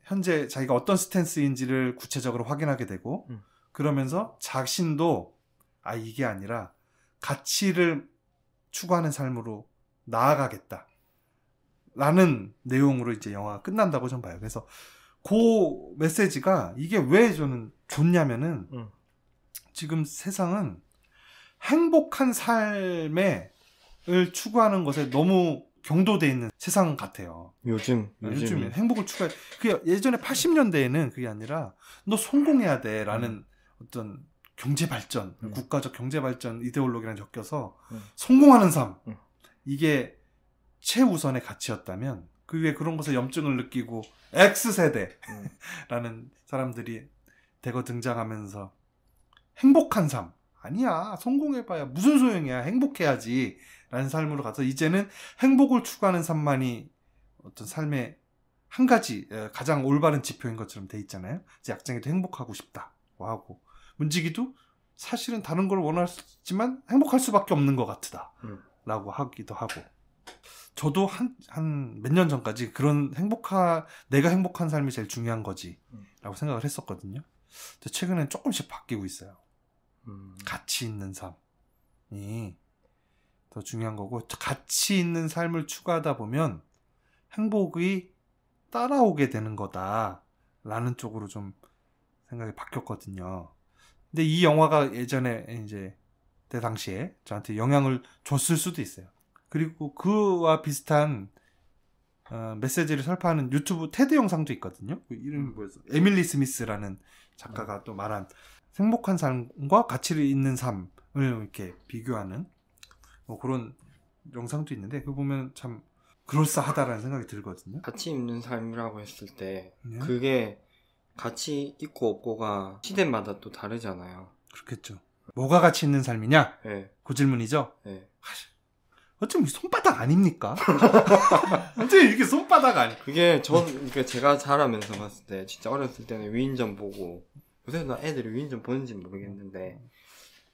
현재 자기가 어떤 스탠스인지를 구체적으로 확인하게 되고 그러면서 자신도 이게 아니라 가치를 추구하는 삶으로 나아가겠다 라는 내용으로 이제 영화가 끝난다고 전 봐요. 그래서 그 메시지가 이게 왜 저는 좋냐면은 지금 세상은 행복한 삶을 추구하는 것에 너무 경도돼 있는 세상 같아요. 요즘에 행복을 추구해. 그게 예전에 80년대에는 그게 아니라 너 성공해야 돼라는 어떤 경제 발전, 국가적 경제 발전 이데올로기랑 엮여서 성공하는 삶 이게 최우선의 가치였다면 그 위에 그런 것에 염증을 느끼고 X세대라는 사람들이 대거 등장하면서 행복한 삶 아니야 성공해봐야 무슨 소용이야 행복해야지 라는 삶으로 가서 이제는 행복을 추구하는 삶만이 어떤 삶의 한 가지 가장 올바른 지표인 것처럼 돼 있잖아요. 이제 약쟁이도 행복하고 싶다고 하고 문지기도 사실은 다른 걸 원하지만 행복할 수밖에 없는 것 같다 라고 하기도 하고 저도 한 몇 년 전까지 그런 내가 행복한 삶이 제일 중요한 거지 라고 생각을 했었거든요. 근데 최근엔 조금씩 바뀌고 있어요. 가치 있는 삶이 더 중요한 거고 가치 있는 삶을 추구하다 보면 행복이 따라오게 되는 거다라는 쪽으로 좀 생각이 바뀌었거든요. 근데 이 영화가 예전에 이제 그 당시에 저한테 영향을 줬을 수도 있어요. 그리고 그와 비슷한 메시지를 설파하는 유튜브 테드 영상도 있거든요. 그 이름이 뭐였어? 에밀리 스미스라는 작가가 또 말한 행복한 삶과 가치 있는 삶을 이렇게 비교하는 뭐 그런 영상도 있는데 그거 보면 참 그럴싸하다라는 생각이 들거든요. 가치 있는 삶이라고 했을 때 그게 가치 있고 없고가 시대마다 또 다르잖아요. 그렇겠죠. 뭐가 가치 있는 삶이냐? 네. 그 질문이죠. 네. 어쩜 손바닥 아닙니까? 어쩜 이렇게 손바닥 아니? 그게 그러니까 제가 자라면서 봤을 때 진짜 어렸을 때는 위인전 보고 요새 나 애들이 위인전 보는지 모르겠는데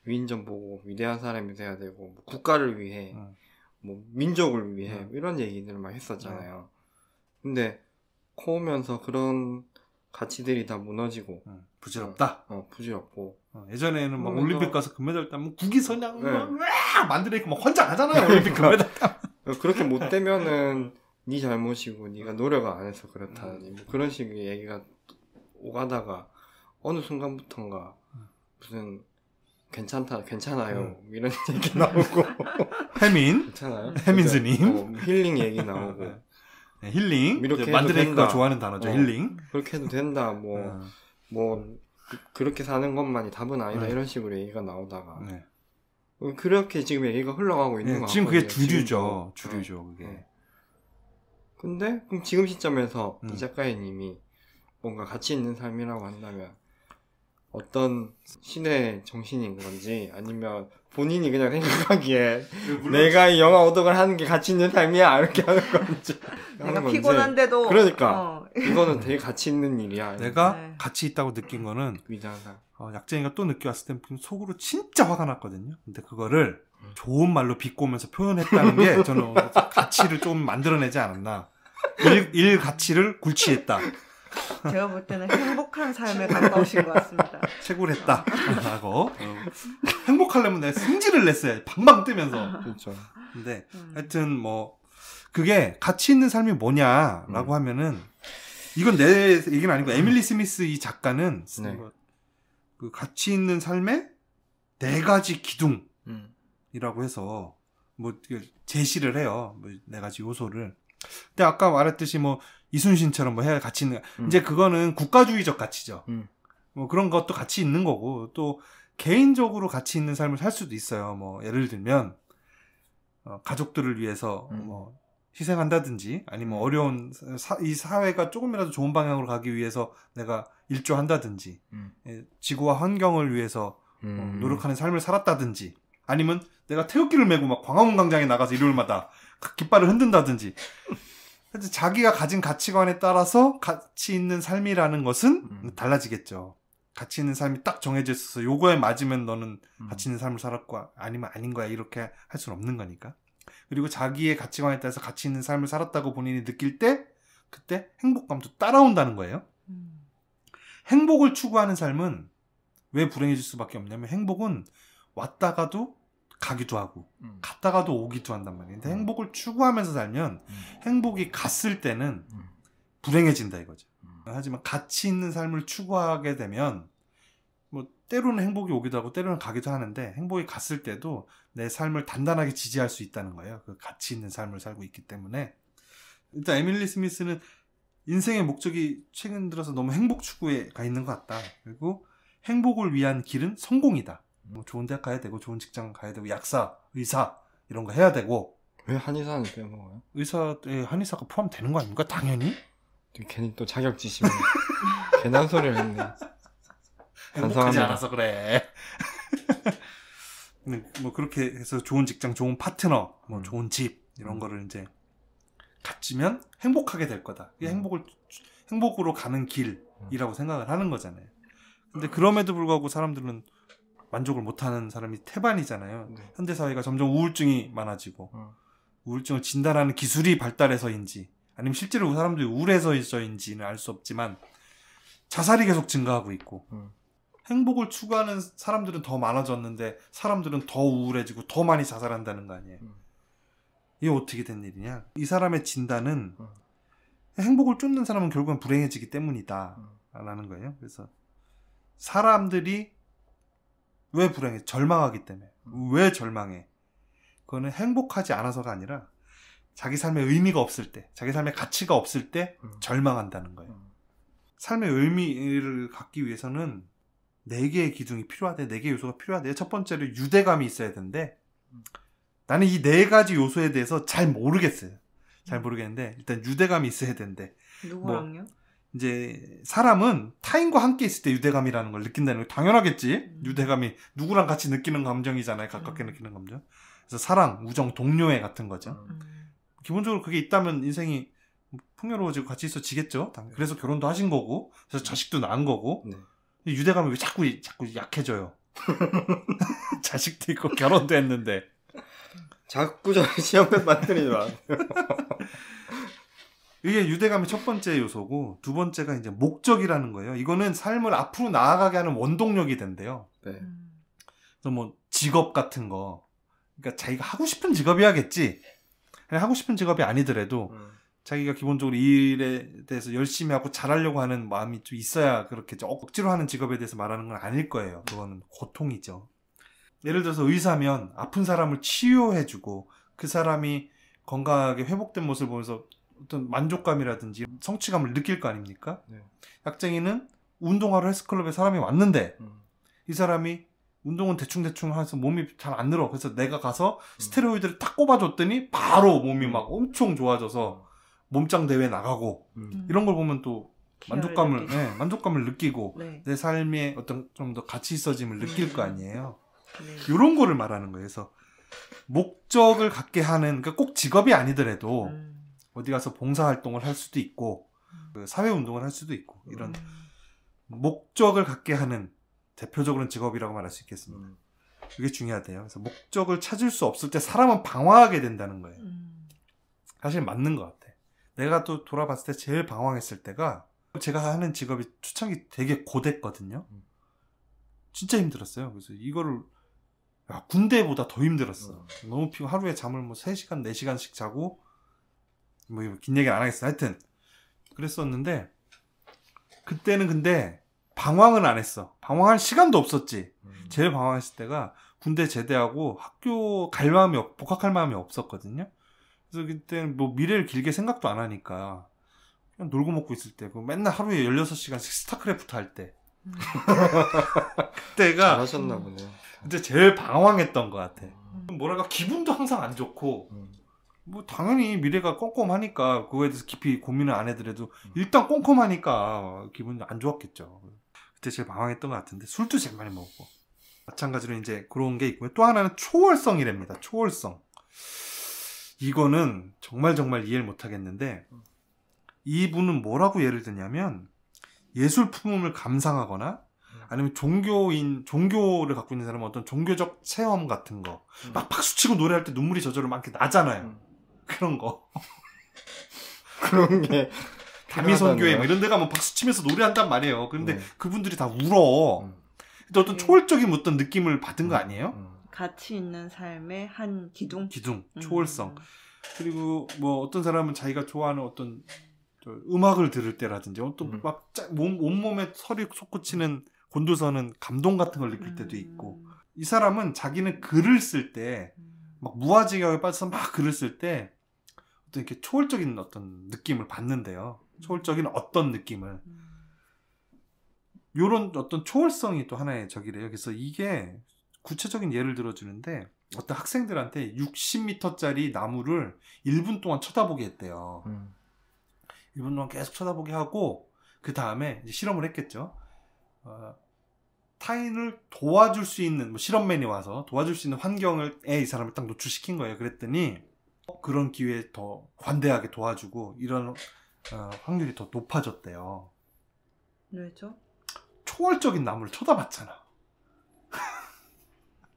위인전 보고 위대한 사람이 돼야 되고 뭐 국가를 위해 뭐 민족을 위해 이런 얘기들을 막 했었잖아요. 근데 커오면서 그런 가치들이 다 무너지고 부질없다. 부질없고 예전에는 막 올림픽 가서 금메달 따면 국위선양 만들어있고 막 헌장하잖아요. 올림픽 금메달 따면. 그렇게 못 되면은 네 잘못이고 네가 노력을 안 해서 그렇다니 뭐 그런 식의 얘기가 오가다가 어느 순간부터인가 무슨 괜찮아요 이런 얘기 나오고 해민 괜찮아요? 해민스님 힐링 얘기 나오고 네, 힐링 이렇게 만드레이크가 좋아하는 단어죠. 힐링 그렇게 해도 된다 뭐 그렇게 사는 것만이 답은 아니다 이런 식으로 얘기가 나오다가 그렇게 지금 얘기가 흘러가고 있는 것 같거든요. 지금 그게 주류죠. 그게. 근데 그럼 지금 시점에서 이 작가님이 뭔가 가치 있는 삶이라고 한다면 어떤 신의 정신인 건지 아니면 본인이 그냥 생각하기에 내가 이 영화 오덕을 하는 게 가치 있는 삶이야 이렇게 하는 건지 내가 피곤한데도 그러니까 이거는 되게 가치 있는 일이야. 내가 가치 있다고 느낀 거는 위대한 삶. 약쟁이가 또 느껴왔을 때 속으로 진짜 화가 났거든요. 근데 그거를 좋은 말로 비꼬면서 표현했다는 게 저는 가치를 좀 만들어내지 않았나. 일 가치를 굴치했다. 제가 볼 때는 행복한 삶에 가까우신 것 같습니다. 최고를 했다 라고 행복하려면 내가 승질을 냈어요. 방방 뜨면서. 그렇죠. 근데 하여튼 뭐 그게 가치 있는 삶이 뭐냐라고 하면은 이건 내 얘기는 아니고 에밀리 스미스 이 작가는 네. 그 가치 있는 삶의 4가지 기둥이라고 음. 해서 뭐 제시를 해요. 뭐 4가지 요소를. 근데 아까 말했듯이 뭐 이순신처럼 뭐 해야 가치 있는 이제 그거는 국가주의적 가치죠. 뭐 그런 것도 가치 있는 거고 또 개인적으로 가치 있는 삶을 살 수도 있어요. 뭐 예를 들면 가족들을 위해서 뭐 희생한다든지 아니면 어려운 이 사회가 조금이라도 좋은 방향으로 가기 위해서 내가 일조한다든지 지구와 환경을 위해서 노력하는 삶을 살았다든지 아니면 내가 태극기를 메고 막 광화문 광장에 나가서 일요일마다 깃발을 흔든다든지 자기가 가진 가치관에 따라서 가치 있는 삶이라는 것은 달라지겠죠. 가치 있는 삶이 딱 정해져 있어서 요거에 맞으면 너는 가치 있는 삶을 살았고 아니면 아닌 거야 이렇게 할 수는 없는 거니까. 그리고 자기의 가치관에 따라서 가치 있는 삶을 살았다고 본인이 느낄 때 그때 행복감도 따라온다는 거예요. 행복을 추구하는 삶은 왜 불행해질 수밖에 없냐면 행복은 왔다가도 가기도 하고 갔다가도 오기도 한단 말이에요. 근데 행복을 추구하면서 살면 행복이 갔을 때는 불행해진다 이거죠. 하지만 가치 있는 삶을 추구하게 되면 뭐 때로는 행복이 오기도 하고 때로는 가기도 하는데 행복이 갔을 때도 내 삶을 단단하게 지지할 수 있다는 거예요. 그 가치 있는 삶을 살고 있기 때문에. 일단 에밀리 스미스는 인생의 목적이 최근 들어서 너무 행복 추구에 가 있는 것 같다. 그리고 행복을 위한 길은 성공이다. 뭐 좋은 대학 가야 되고 좋은 직장 가야 되고 약사, 의사 이런 거 해야 되고. 왜 한의사는 빼먹어요? 의사에 한의사가 포함되는 거 아닙니까? 당연히. 괜히 또 자격지심을 괜한 소리를 했네. 행복하지 반성합니다. 않아서 그래. 뭐 그렇게 해서 좋은 직장, 좋은 파트너, 뭐 좋은 집 이런 거를 이제 갖추면 행복하게 될 거다. 이게 행복으로 가는 길이라고 생각을 하는 거잖아요. 근데 그럼에도 불구하고 사람들은 만족을 못하는 사람이 태반이잖아요. 네. 현대 사회가 점점 우울증이 많아지고 우울증을 진단하는 기술이 발달해서인지 아니면 실제로 사람들이 우울해서인지는 알 수 없지만 자살이 계속 증가하고 있고 행복을 추구하는 사람들은 더 많아졌는데 사람들은 더 우울해지고 더 많이 자살한다는 거 아니에요. 이게 어떻게 된 일이냐. 이 사람의 진단은 행복을 쫓는 사람은 결국은 불행해지기 때문이다 라는 거예요. 그래서 사람들이 왜 불행해? 절망하기 때문에. 왜 절망해? 그거는 행복하지 않아서가 아니라 자기 삶에 의미가 없을 때, 자기 삶에 가치가 없을 때 절망한다는 거예요. 삶의 의미를 갖기 위해서는 4개의 기둥이 필요하대. 4개의 요소가 필요하대. 첫 번째로 유대감이 있어야 되는데 나는 이 4가지 요소에 대해서 잘 모르겠어요. 잘 모르겠는데 일단 유대감이 있어야 된대. 누구랑요? 뭐 이제 사람은 타인과 함께 있을 때 유대감이라는 걸 느낀다는 거 당연하겠지. 유대감이 누구랑 같이 느끼는 감정이잖아요. 가깝게 느끼는 감정. 그래서 사랑, 우정, 동료애 같은 거죠. 기본적으로 그게 있다면 인생이 풍요로워지고 같이 있어지겠죠. 그래서 결혼도 하신 거고 그래서 자식도 낳은 거고. 네. 유대감이 왜 자꾸 약해져요. 자식도 있고 결혼도 했는데 자꾸 저 시험에 만들지 마. 이게 유대감의 첫 번째 요소고 두 번째가 이제 목적이라는 거예요. 이거는 삶을 앞으로 나아가게 하는 원동력이 된대요. 네. 그래서 뭐 직업 같은 거, 그러니까 자기가 하고 싶은 직업이야겠지. 그냥 하고 싶은 직업이 아니더라도 자기가 기본적으로 이 일에 대해서 열심히 하고 잘하려고 하는 마음이 좀 있어야 그렇게 억지로 하는 직업에 대해서 말하는 건 아닐 거예요. 그거는 고통이죠. 예를 들어서 의사면 아픈 사람을 치유해주고 그 사람이 건강하게 회복된 모습을 보면서 어떤 만족감이라든지 성취감을 느낄 거 아닙니까? 네. 약쟁이는 운동하러 헬스클럽에 사람이 왔는데 이 사람이 운동은 대충대충 해서 몸이 잘 안 늘어. 그래서 내가 가서 스테로이드를 딱 꼽아줬더니 바로 몸이 막 엄청 좋아져서 몸짱 대회 나가고 이런 걸 보면 또 만족감을 느끼고 네. 내 삶에 어떤 좀 더 가치 있어짐을 느낄 거 아니에요. 네. 이런 거를 말하는 거예요. 그래서 목적을 갖게 하는, 그러니까 꼭 직업이 아니더라도 어디 가서 봉사활동을 할 수도 있고 그 사회운동을 할 수도 있고 이런 목적을 갖게 하는 대표적으로는 직업이라고 말할 수 있겠습니다. 이게 중요하대요. 그래서 목적을 찾을 수 없을 때 사람은 방황하게 된다는 거예요. 사실 맞는 것 같아. 내가 또 돌아봤을 때 제일 방황했을 때가 제가 하는 직업이 초창기 되게 고됐거든요. 진짜 힘들었어요. 그래서 이거를 군대보다 더 힘들었어. 너무 피고 하루에 잠을 뭐 3시간, 4시간씩 자고 뭐 긴 얘기는 안 하겠어. 하여튼 그랬었는데 그때는 근데 방황은 안 했어. 방황할 시간도 없었지. 제일 방황했을 때가 군대 제대하고 학교 갈 마음이 복학할 마음이 없었거든요. 그래서 그때는 뭐 미래를 길게 생각도 안 하니까 그냥 놀고 먹고 있을 때 맨날 하루에 16시간씩 스타크래프트 할 때 그때가 잘하셨나 보네요. 그때 제일 방황했던 것 같아. 뭐랄까 기분도 항상 안 좋고 뭐 당연히 미래가 꼼꼼하니까 그거에 대해서 깊이 고민을 안 해더라도 일단 꼼꼼하니까 기분이 안 좋았겠죠. 그때 제일 방황했던 것 같은데 술도 제일 많이 먹었고 마찬가지로 이제 그런 게 있고요. 또 하나는 초월성이랍니다. 초월성. 이거는 정말 이해를 못 하겠는데 이분은 뭐라고 예를 드냐면 예술 품음을 감상하거나 아니면 종교를 갖고 있는 사람은 어떤 종교적 체험 같은 거 막 박수치고 노래할 때 눈물이 저절로 막 이렇게 나잖아요. 그런 거. 그런 게 다미선교회 뭐 이런 데 가면 박수치면서 노래한단 말이에요. 그런데 그분들이 다 울어. 근데 어떤 초월적인 어떤 느낌을 받은 거 아니에요? 가치 있는 삶의 한 기둥, 초월성. 그리고 뭐 어떤 사람은 자기가 좋아하는 어떤 음악을 들을 때라든지 어떤 막 온몸에 설이 솟구치는 곤두서는 감동 같은 걸 느낄 때도 있고 이 사람은 자기는 글을 쓸 때 막 무아지경에 빠져서 막 글을 쓸 때 어떤 이렇게 초월적인 어떤 느낌을 받는데요. 초월적인 어떤 느낌을 요런 어떤 초월성이 또 하나의 적이래요. 그래서 이게 구체적인 예를 들어주는데 어떤 학생들한테 60m짜리 나무를 1분 동안 쳐다보게 했대요. 1분 동안 계속 쳐다보게 하고 그 다음에 실험을 했겠죠. 타인을 도와줄 수 있는 뭐 실험맨이 와서 도와줄 수 있는 환경을 이 사람을 딱 노출시킨 거예요. 그랬더니 그런 기회에 더 관대하게 도와주고 이런 확률이 더 높아졌대요. 왜죠? 초월적인 나무를 쳐다봤잖아.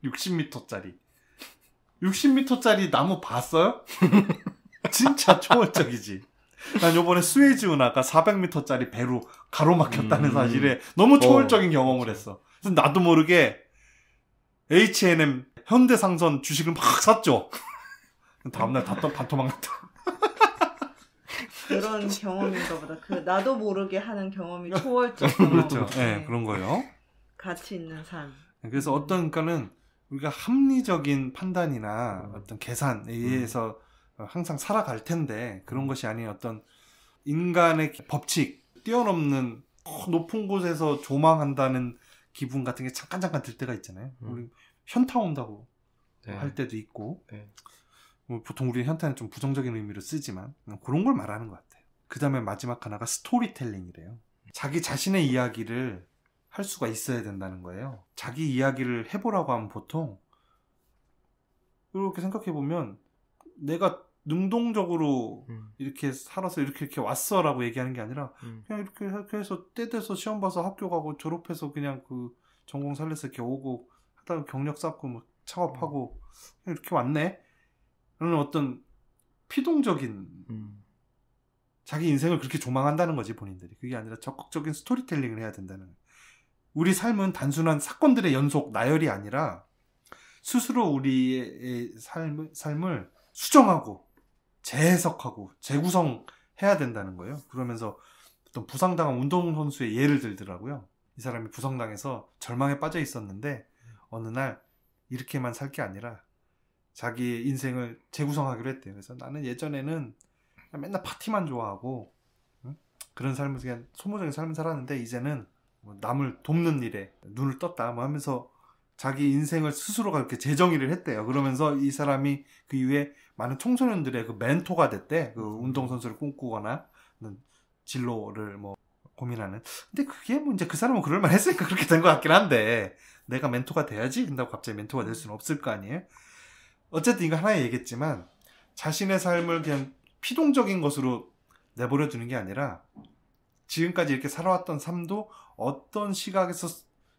60m짜리 60m짜리 나무 봤어요? 진짜 초월적이지. 난 요번에 스웨이즈 운하가 400m짜리 배로 가로막혔다는 사실에 너무 초월적인 경험을 했어. 그래서 나도 모르게 H&M 현대상선 주식을 막 샀죠. 다음날 반토막 났다. 그런 경험인가 보다. 그 나도 모르게 하는 경험이 초월적 경험. 그렇죠. 네, 그런 거예요. 가치 있는 삶. 그래서 어떤 그러니까는 우리가 합리적인 판단이나 어떤 계산에 의해서 항상 살아갈 텐데 그런 것이 아닌 어떤 인간의 법칙 뛰어넘는 높은 곳에서 조망한다는 기분 같은 게 잠깐 들 때가 있잖아요. 우리 현타 온다고 할 때도 있고 뭐 보통 우리 현타는 좀 부정적인 의미로 쓰지만 그런 걸 말하는 것 같아요. 그 다음에 마지막 하나가 스토리텔링이래요. 자기 자신의 이야기를 할 수가 있어야 된다는 거예요. 자기 이야기를 해보라고 하면 보통 이렇게 생각해보면 내가 능동적으로 이렇게 살아서 이렇게 왔어라고 얘기하는 게 아니라 그냥 이렇게 해서 때 돼서 시험 봐서 학교 가고 졸업해서 그냥 그 전공 살려서 이렇게 오고 하다가 경력 쌓고 뭐 창업하고 이렇게 왔네 라는 어떤 피동적인 자기 인생을 그렇게 조망한다는 거지 본인들이. 그게 아니라 적극적인 스토리텔링을 해야 된다는 거예요. 우리 삶은 단순한 사건들의 연속 나열이 아니라 스스로 우리의 삶을 수정하고 재해석하고 재구성해야 된다는 거예요. 그러면서 어떤 부상당한 운동선수의 예를 들더라고요. 이 사람이 부상당해서 절망에 빠져 있었는데 어느 날 이렇게만 살 게 아니라 자기의 인생을 재구성하기로 했대요. 그래서 나는 예전에는 맨날 파티만 좋아하고 그런 삶을 그냥 소모적인 삶을 살았는데 이제는 뭐 남을 돕는 일에 눈을 떴다 뭐 하면서 자기 인생을 스스로가 이렇게 재정의를 했대요. 그러면서 이 사람이 그 이후에 많은 청소년들의 그 멘토가 됐대. 그 운동선수를 꿈꾸거나 진로를 뭐 고민하는. 근데 그게 뭐 이제 그 사람은 그럴만 했으니까 그렇게 된 것 같긴 한데 내가 멘토가 돼야지 근다고 갑자기 멘토가 될 수는 없을 거 아니에요. 어쨌든 이거 하나 얘기했지만 자신의 삶을 그냥 피동적인 것으로 내버려 두는 게 아니라 지금까지 이렇게 살아왔던 삶도 어떤 시각에서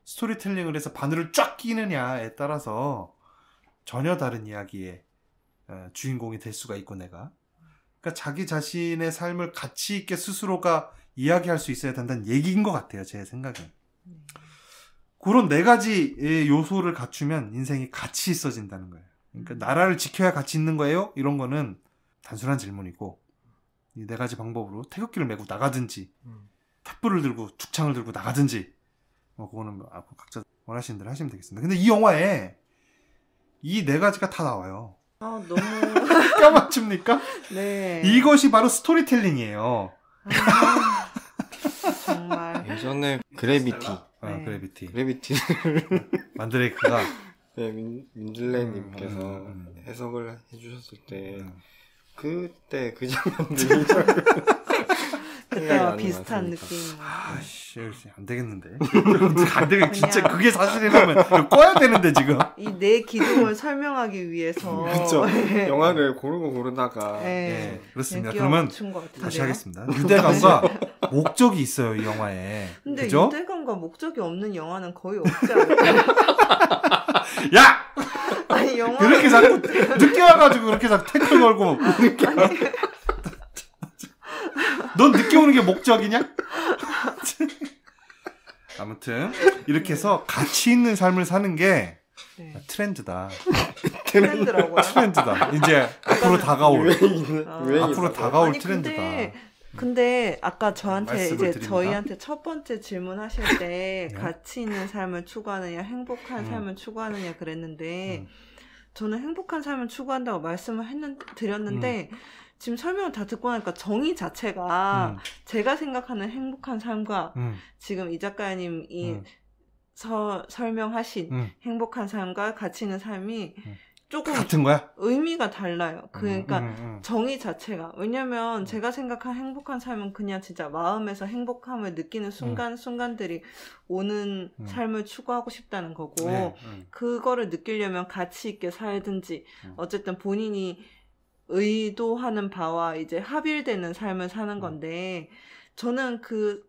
스토리텔링을 해서 바늘을 쫙 끼느냐에 따라서 전혀 다른 이야기의 주인공이 될 수가 있고 내가 그러니까 자기 자신의 삶을 가치 있게 스스로가 이야기할 수 있어야 된다는 얘기인 것 같아요. 제 생각엔. 그런 4가지의 요소를 갖추면 인생이 가치 있어진다는 거예요. 그러니까 나라를 지켜야 가치 있는 거예요? 이런 거는 단순한 질문이고 이 4가지 방법으로 태극기를 메고 나가든지 횃불을 들고 죽창을 들고 나가든지 그거는 뭐 각자 원하시는 대로 하시면 되겠습니다. 근데 이 영화에 이 4가지가 다 나와요. 너무 껴맞춥니까? 네. 이것이 바로 스토리텔링이에요. 정말 예전에 그래비티. 네. 그래비티. 만드레이크가 네, 민들레님께서 해석을 해주셨을 때 그때 그 장면들이 그때와 비슷한 느낌. 아씨 안 되겠는데. 안 되겠. 진짜 그게 사실이라면 이거 꺼야 되는데 지금. 이 내 기둥을 설명하기 위해서. 그렇죠. 영화를 고르다가. 네, 그렇습니다. 그러면 것 다시 하겠습니다. 유대감과 목적이 있어요 이 영화에. 근데 그죠? 유대감과 목적이 없는 영화는 거의 없지 않아요? 야! 아니 영화 그렇게 자꾸 늦게 와가지고 그렇게 자꾸 태클 걸고. 넌 늦게 오는 게 목적이냐? 아무튼 이렇게 해서 가치 있는 삶을 사는 게 네. 트렌드다. 트렌드라고요? 트렌드다. 이제 앞으로 다가올 앞으로 다가올 아니, 트렌드다. 근데 아까 저한테 말씀을 이제 드립니다. 저희한테 첫 번째 질문하실 때 네. 가치 있는 삶을 추구하느냐 행복한 삶을 추구하느냐 그랬는데 저는 행복한 삶을 추구한다고 말씀을 드렸는데 지금 설명을 다 듣고 나니까 정의 자체가 제가 생각하는 행복한 삶과 지금 이 작가님이 설명하신 행복한 삶과 가치 있는 삶이 조금 같은 거야? 의미가 달라요. 그러니까 정의 자체가. 왜냐면 제가 생각한 행복한 삶은 그냥 진짜 마음에서 행복함을 느끼는 순간순간들이 오는 삶을 추구하고 싶다는 거고 그거를 느끼려면 가치 있게 살든지 어쨌든 본인이 의도하는 바와 이제 합일되는 삶을 사는 건데 저는 그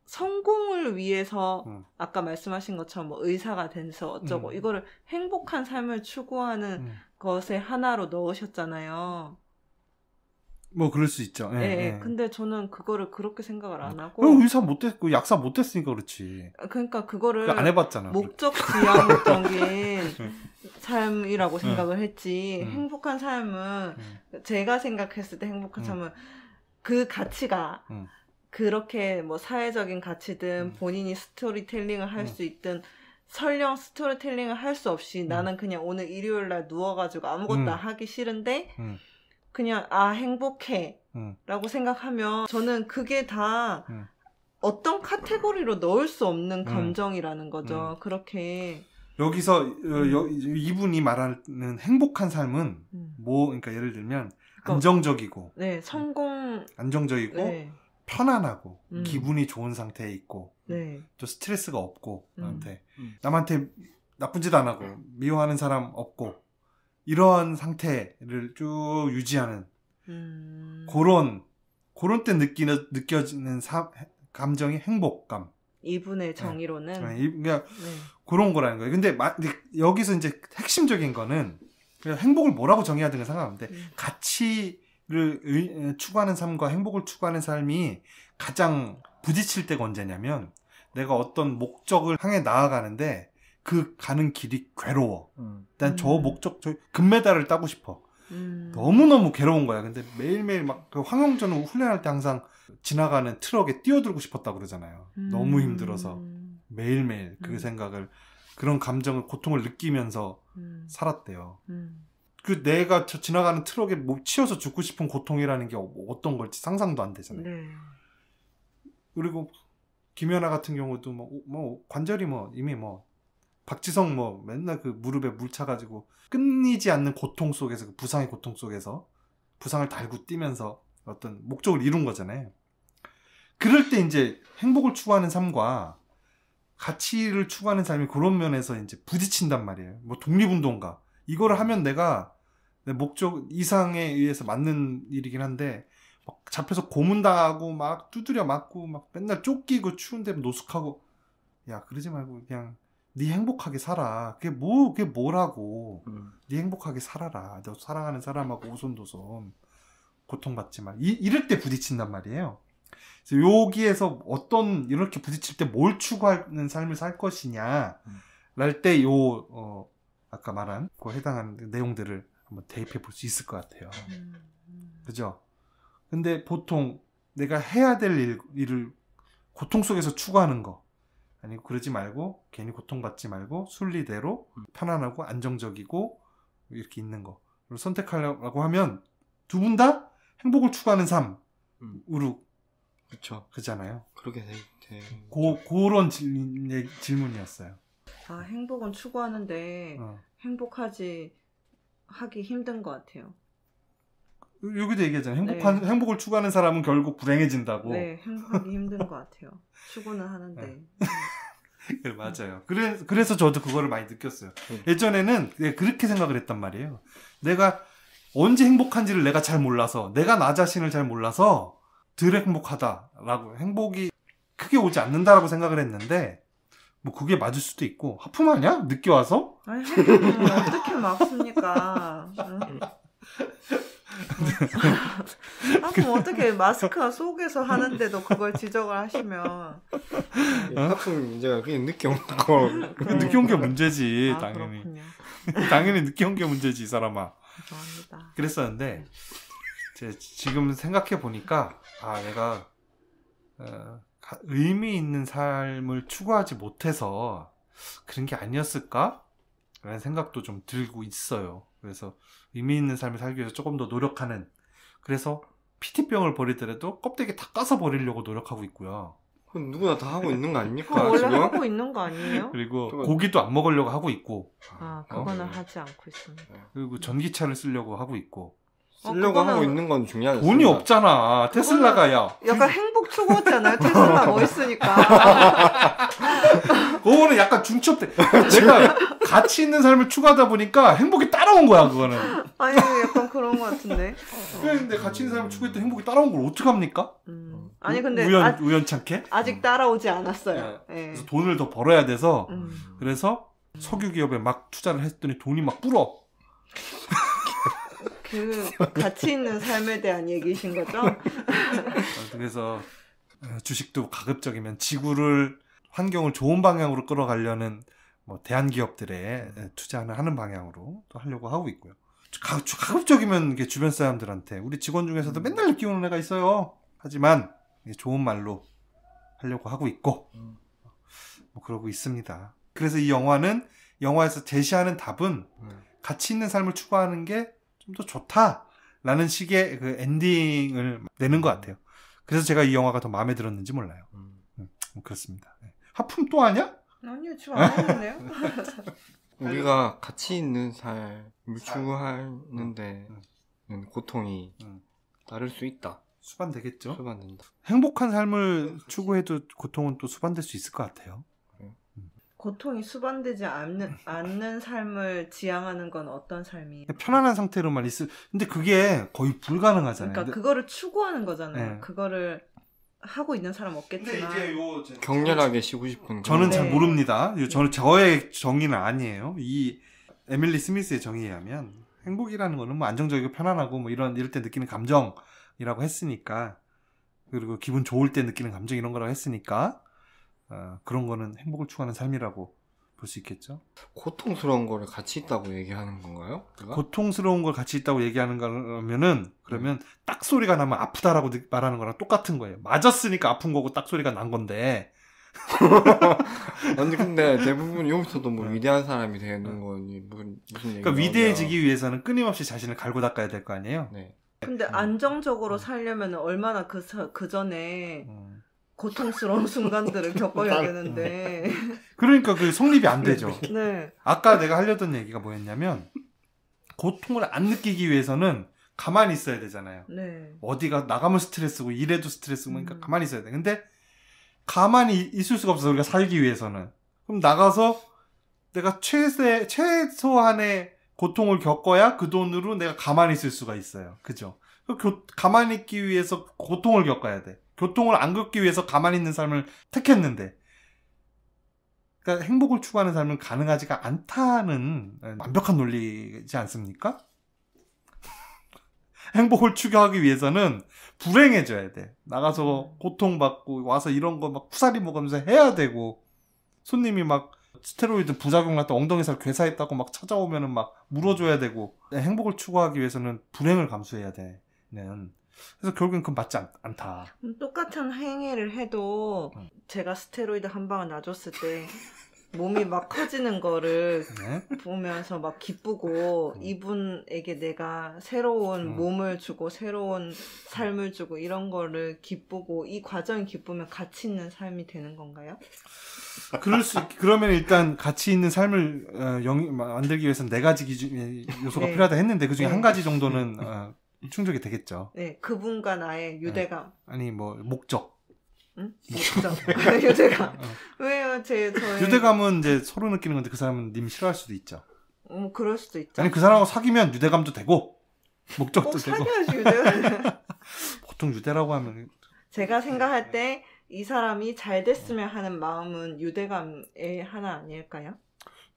성공을 위해서 아까 말씀하신 것처럼 뭐 의사가 돼서 어쩌고 이거를 행복한 삶을 추구하는 것의 하나로 넣으셨잖아요. 뭐 그럴 수 있죠. 예, 네, 예. 근데 저는 그거를 그렇게 생각을 안 하고 그럼 의사 못됐고 약사 못됐으니까 그렇지. 그러니까 그거를 안 해봤잖아. 목적지향적인 삶이라고 생각을 했지 행복한 삶은 제가 생각했을 때 행복한 삶은 그 가치가 그렇게 뭐 사회적인 가치든 본인이 스토리텔링을 할 수 있든 설령 스토리텔링을 할 수 없이 나는 그냥 오늘 일요일 날 누워가지고 아무것도 하기 싫은데 그냥 행복해 라고 생각하면 저는 그게 다 어떤 카테고리로 넣을 수 없는 감정이라는 거죠. 그렇게 여기서 이분이 말하는 행복한 삶은 뭐 그러니까 예를 들면 안정적이고 네, 성공 안정적이고 네. 편안하고 기분이 좋은 상태에 있고 네. 또 스트레스가 없고 남한테 나쁜 짓 안 하고 미워하는 사람 없고 이러한 상태를 쭉 유지하는 그런 때 느껴지는 감정이 행복감. 이분의 정의로는 그러니까 그런 거라는 거예요. 근데 여기서 이제 핵심적인 거는 그냥 행복을 뭐라고 정의해야 되는 상관없는데 가치를 추구하는 삶과 행복을 추구하는 삶이 가장 부딪힐 때가 언제냐면 내가 어떤 목적을 향해 나아가는데 그 가는 길이 괴로워. 난 저 저 금메달을 따고 싶어. 너무너무 괴로운 거야. 근데 매일매일 막 그 황영전은 훈련할 때 항상 지나가는 트럭에 뛰어들고 싶었다고 그러잖아요. 너무 힘들어서 매일매일 그 생각을 그런 감정을 고통을 느끼면서 살았대요. 그 내가 지나가는 트럭에 치여서 죽고 싶은 고통이라는 게 어떤 걸지 상상도 안 되잖아요. 네. 그리고 김연아 같은 경우도 뭐 관절이 이미 박지성 맨날 그 무릎에 물 차가지고 끊이지 않는 고통 속에서 그 부상의 고통 속에서 부상을 달고 뛰면서 어떤 목적을 이룬 거잖아요. 그럴 때 이제 행복을 추구하는 삶과 가치를 추구하는 삶이 그런 면에서 이제 부딪힌단 말이에요. 뭐 독립운동가 이거를 하면 내가 내 목적 이상에 의해서 맞는 일이긴 한데 막 잡혀서 고문당하고 막 두드려 맞고 막 맨날 쫓기고 추운데 노숙하고 야 그러지 말고 그냥 네 행복하게 살아. 그게 뭐라고. 네 행복하게 살아라. 너 사랑하는 사람하고 오손도손 고통받지 마. 이럴 때 부딪힌단 말이에요. 그래서 여기에서 어떤 이렇게 부딪힐 때 뭘 추구하는 삶을 살 것이냐 랄 때 아까 말한 그 해당하는 내용들을 한번 대입해 볼 수 있을 것 같아요. 그죠? 근데 보통 내가 해야 될 일을 고통 속에서 추구하는 거 아니 그러지 말고 괜히 고통받지 말고 순리대로 편안하고 안정적이고 이렇게 있는 거를 선택하려고 하면 두 분 다 행복을 추구하는 삶으로 그잖아요. 그렇게 돼. 그런 질문이었어요. 아, 행복은 추구하는데 하기 힘든 것 같아요. 여기도 얘기하잖아요. 네. 행복을 추구하는 사람은 결국 불행해진다고. 네, 행복하기 힘든 것 같아요. 추구는 하는데. 네, 맞아요. 그래서 저도 그거를 많이 느꼈어요. 예전에는 그렇게 생각을 했단 말이에요. 내가 언제 행복한지를 내가 잘 몰라서, 내가 나 자신을 잘 몰라서 덜 행복하다라고, 행복이 크게 오지 않는다라고 생각을 했는데, 뭐 그게 맞을 수도 있고, 하품 아니야? 늦게 와서? 아니, 행복은 어떻게 막습니까? 하품 어떻게 마스크 속에서 하는데도 그걸 지적을 하시면. 하품 문제가 그냥 늦게 온 거. 늦게 온 게 문제지, 아, 당연히. 그렇군요. 당연히 늦게 온 게 문제지, 이 사람아. 죄송합니다. 그랬었는데, 지금 생각해 보니까, 내가, 의미 있는 삶을 추구하지 못해서 그런 게 아니었을까? 라는 생각도 좀 들고 있어요. 그래서 의미 있는 삶을 살기 위해서 조금 더 노력하는, 그래서 PT병을 버리더라도 껍데기 다 까서 버리려고 노력하고 있고요. 그건 누구나 다 하고 있는 거 아닙니까? 원래 지금? 하고 있는 거 아니에요? 그리고 고기도 안 먹으려고 하고 있고, 그거는 하지 않고 있습니다. 그리고 전기차를 쓰려고 하고 있고. 쓰려고 하고 있는 건 중요하죠. 돈이 없잖아. 테슬라가 약간 행복 추구잖아요. 테슬라 멋있으니까. 그거는 약간 중첩돼. 내가 가치 있는 삶을 추구하다 보니까 행복이 따라온 거야, 그거는. 아니, 약간 그런 것 같은데. 근데 가치 있는 삶을 추구했던 행복이 따라온 걸 어떡합니까? 아니, 근데 우연찮게? 아직 따라오지 않았어요. 네. 그래서 돈을 더 벌어야 돼서 그래서 석유 기업에 막 투자를 했더니 돈이 막 불어. 그 가치 있는 삶에 대한 얘기이신 거죠? 그래서 주식도 가급적이면 지구를 환경을 좋은 방향으로 끌어가려는 뭐 대한기업들에 투자하는 방향으로 또 하려고 하고 있고요. 가급적이면 이게 주변 사람들한테 우리 직원 중에서도 맨날 느끼고 오는 애가 있어요. 하지만 좋은 말로 하려고 하고 있고 뭐 그러고 있습니다. 그래서 이 영화에서 제시하는 답은 가치 있는 삶을 추구하는 게 좀 더 좋다라는 식의 그 엔딩을 내는 것 같아요. 그래서 제가 이 영화가 더 마음에 들었는지 몰라요. 그렇습니다. 하품 또 하냐? 아니요, 지금 안 했는데요. 우리가 가치 있는 삶을 추구하는데 고통이 따를 수 있다. 수반되겠죠? 수반된다. 행복한 삶을 추구해도 고통은 또 수반될 수 있을 것 같아요. 고통이 수반되지 않는 삶을 지향하는 건 어떤 삶이에요? 편안한 상태로만 근데 그게 거의 불가능하잖아요. 그러니까 그거를 추구하는 거잖아요. 네. 그거를 하고 있는 사람 없겠지만. 격렬하게 쉬고 싶은. 저는 잘 모릅니다. 저의 정의는 아니에요. 이 에밀리 스미스의 정의에 의하면 행복이라는 거는 뭐 안정적이고 편안하고 뭐 이럴 때 느끼는 감정이라고 했으니까, 그리고 기분 좋을 때 느끼는 감정 이런 거라고 했으니까 그런 거는 행복을 추구하는 삶이라고 볼 수 있겠죠. 고통스러운 거를 가치 있다고 얘기하는 건가요? 내가? 고통스러운 걸 가치 있다고 얘기하는 거면은 그러면 딱 소리가 나면 아프다라고 말하는 거랑 똑같은 거예요. 맞았으니까 아픈 거고 딱 소리가 난 건데. 아니 근데 대부분 여기서도 뭐 위대한 사람이 되는 거니 무슨 얘기? 그러니까 위대해지기 위해서는 끊임없이 자신을 갈고 닦아야 될 거 아니에요. 네. 근데 안정적으로 살려면 얼마나 그 전에 고통스러운 순간들을 겪어야 되는데. 그러니까 그 성립이 안 되죠. 네. 아까 내가 하려던 얘기가 뭐였냐면, 고통을 안 느끼기 위해서는 가만히 있어야 되잖아요. 네. 어디가 나가면 스트레스고 일해도 스트레스고 그러니까 가만히 있어야 돼. 근데 가만히 있을 수가 없어, 우리가 살기 위해서는. 그럼 나가서 내가 최소한의 고통을 겪어야 그 돈으로 내가 가만히 있을 수가 있어요. 그죠? 가만히 있기 위해서 고통을 겪어야 돼. 고통을 안 겪기 위해서 가만히 있는 삶을 택했는데, 그러니까 행복을 추구하는 삶은 가능하지가 않다는 완벽한 논리지 않습니까? 행복을 추구하기 위해서는 불행해져야 돼. 나가서 고통받고 와서 이런 거 막 쿠사리 먹으면서 해야 되고 손님이 막 스테로이드 부작용 났다 엉덩이 살 괴사했다고 막 찾아오면은 막 물어줘야 되고 행복을 추구하기 위해서는 불행을 감수해야 되는. 그래서 결국엔 그건 맞지 않다. 똑같은 행위를 해도 제가 스테로이드 한 방을 놔줬을 때 몸이 막 커지는 거를 네? 보면서 막 기쁘고 이분에게 내가 새로운 몸을 주고 새로운 삶을 주고 이런 거를 기쁘고 이 과정이 기쁘면 가치 있는 삶이 되는 건가요? 그러면 일단 가치 있는 삶을 만들기 위해서는 4가지 요소가 네. 필요하다 했는데 그중에 네. 한 가지 정도는 충족이 되겠죠. 네, 그분과 나의 유대감. 아니 뭐 목적. 응? 목적. 유대감. 왜요? 저의 유대감은 이제 서로 느끼는 건데 그 사람은 님 싫어할 수도 있죠. 그럴 수도 있죠. 아니 그 사람하고 사귀면 유대감도 되고 목적도 꼭 되고. 사귀어야지 유대감. 보통 유대라고 하면 제가 생각할 때 이 사람이 잘 됐으면 하는 마음은 유대감의 하나 아닐까요?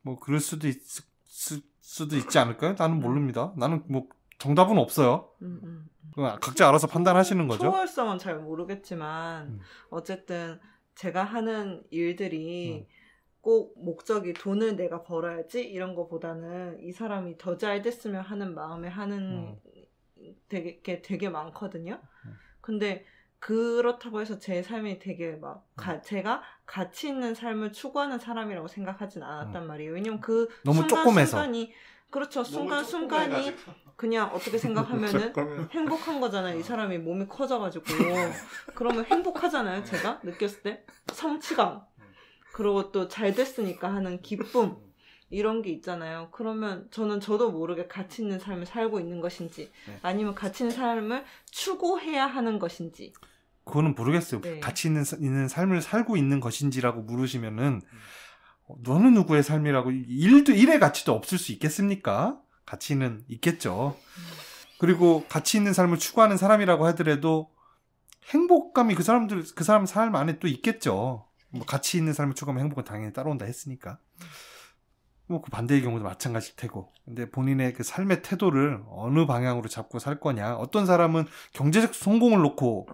뭐 그럴 수도 있지 않을까요? 나는 모릅니다. 나는 뭐 정답은 없어요. 각자 알아서 판단하시는 거죠. 초월성은 잘 모르겠지만 어쨌든 제가 하는 일들이 꼭 목적이 돈을 내가 벌어야지 이런 거보다는 이 사람이 더 잘 됐으면 하는 마음에 하는 되게 많거든요. 근데 그렇다고 해서 제 삶이 되게 막 제가 가치 있는 삶을 추구하는 사람이라고 생각하진 않았단 말이에요. 왜냐면 그 너무 조금해서. 순간이 그렇죠. 순간순간이 그냥 어떻게 생각하면은 행복한 거잖아요. 이 사람이 몸이 커져가지고 그러면 행복하잖아요. 제가 느꼈을 때 성취감 그리고 또 잘 됐으니까 하는 기쁨 이런 게 있잖아요. 그러면 저도 모르게 가치 있는 삶을 살고 있는 것인지 아니면 가치 있는 삶을 추구해야 하는 것인지 그거는 모르겠어요. 네. 가치 있는 삶을 살고 있는 것인지라고 물으시면은 너는 누구의 삶이라고 일의 가치도 없을 수 있겠습니까? 가치는 있겠죠. 그리고 가치 있는 삶을 추구하는 사람이라고 하더라도 행복감이 그 사람 삶 안에 또 있겠죠. 뭐 가치 있는 삶을 추구하면 행복은 당연히 따라온다 했으니까. 뭐 그 반대의 경우도 마찬가지일 테고. 근데 본인의 그 삶의 태도를 어느 방향으로 잡고 살 거냐. 어떤 사람은 경제적 성공을 놓고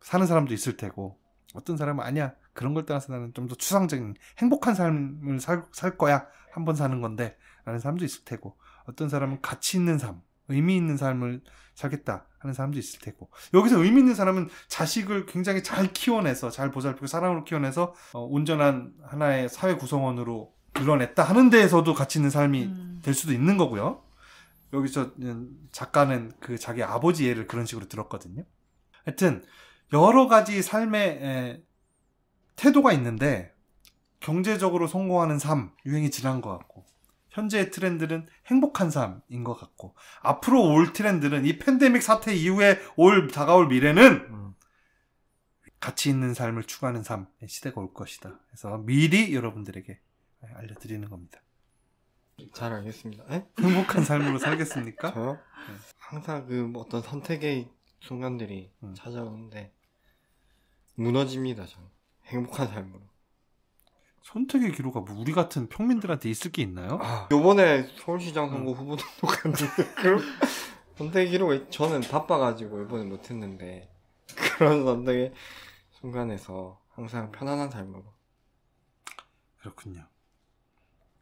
사는 사람도 있을 테고 어떤 사람은 아니야. 그런 걸 떠나서 나는 좀 더 추상적인 행복한 삶을 살 거야. 한 번 사는 건데 라는 사람도 있을 테고 어떤 사람은 가치 있는 삶, 의미 있는 삶을 살겠다 하는 사람도 있을 테고 여기서 의미 있는 사람은 자식을 굉장히 잘 키워내서 잘 보살피고 사랑으로 키워내서 온전한 하나의 사회 구성원으로 드러냈다 하는 데에서도 가치 있는 삶이 될 수도 있는 거고요. 여기서 작가는 그 자기 아버지 예를 그런 식으로 들었거든요. 하여튼 여러 가지 삶의 태도가 있는데 경제적으로 성공하는 삶 유행이 지난 것 같고 현재의 트렌드는 행복한 삶인 것 같고 앞으로 올 트렌드는 이 팬데믹 사태 이후에 다가올 미래는 가치 있는 삶을 추구하는 삶의 시대가 올 것이다. 그래서 미리 여러분들에게 알려드리는 겁니다. 잘 알겠습니다. 행복한 삶으로 살겠습니까? 저요? 네. 항상 뭐 어떤 선택의 순간들이 찾아오는데 무너집니다. 저는 행복한 삶으로. 선택의 기로가 뭐 우리 같은 평민들한테 있을 게 있나요? 요번에 서울시장 선거 후보도 똑같은데 선택의 기로가 저는 바빠가지고 이번에 못했는데 그런 선택의 순간에서 항상 편안한 삶으로. 그렇군요.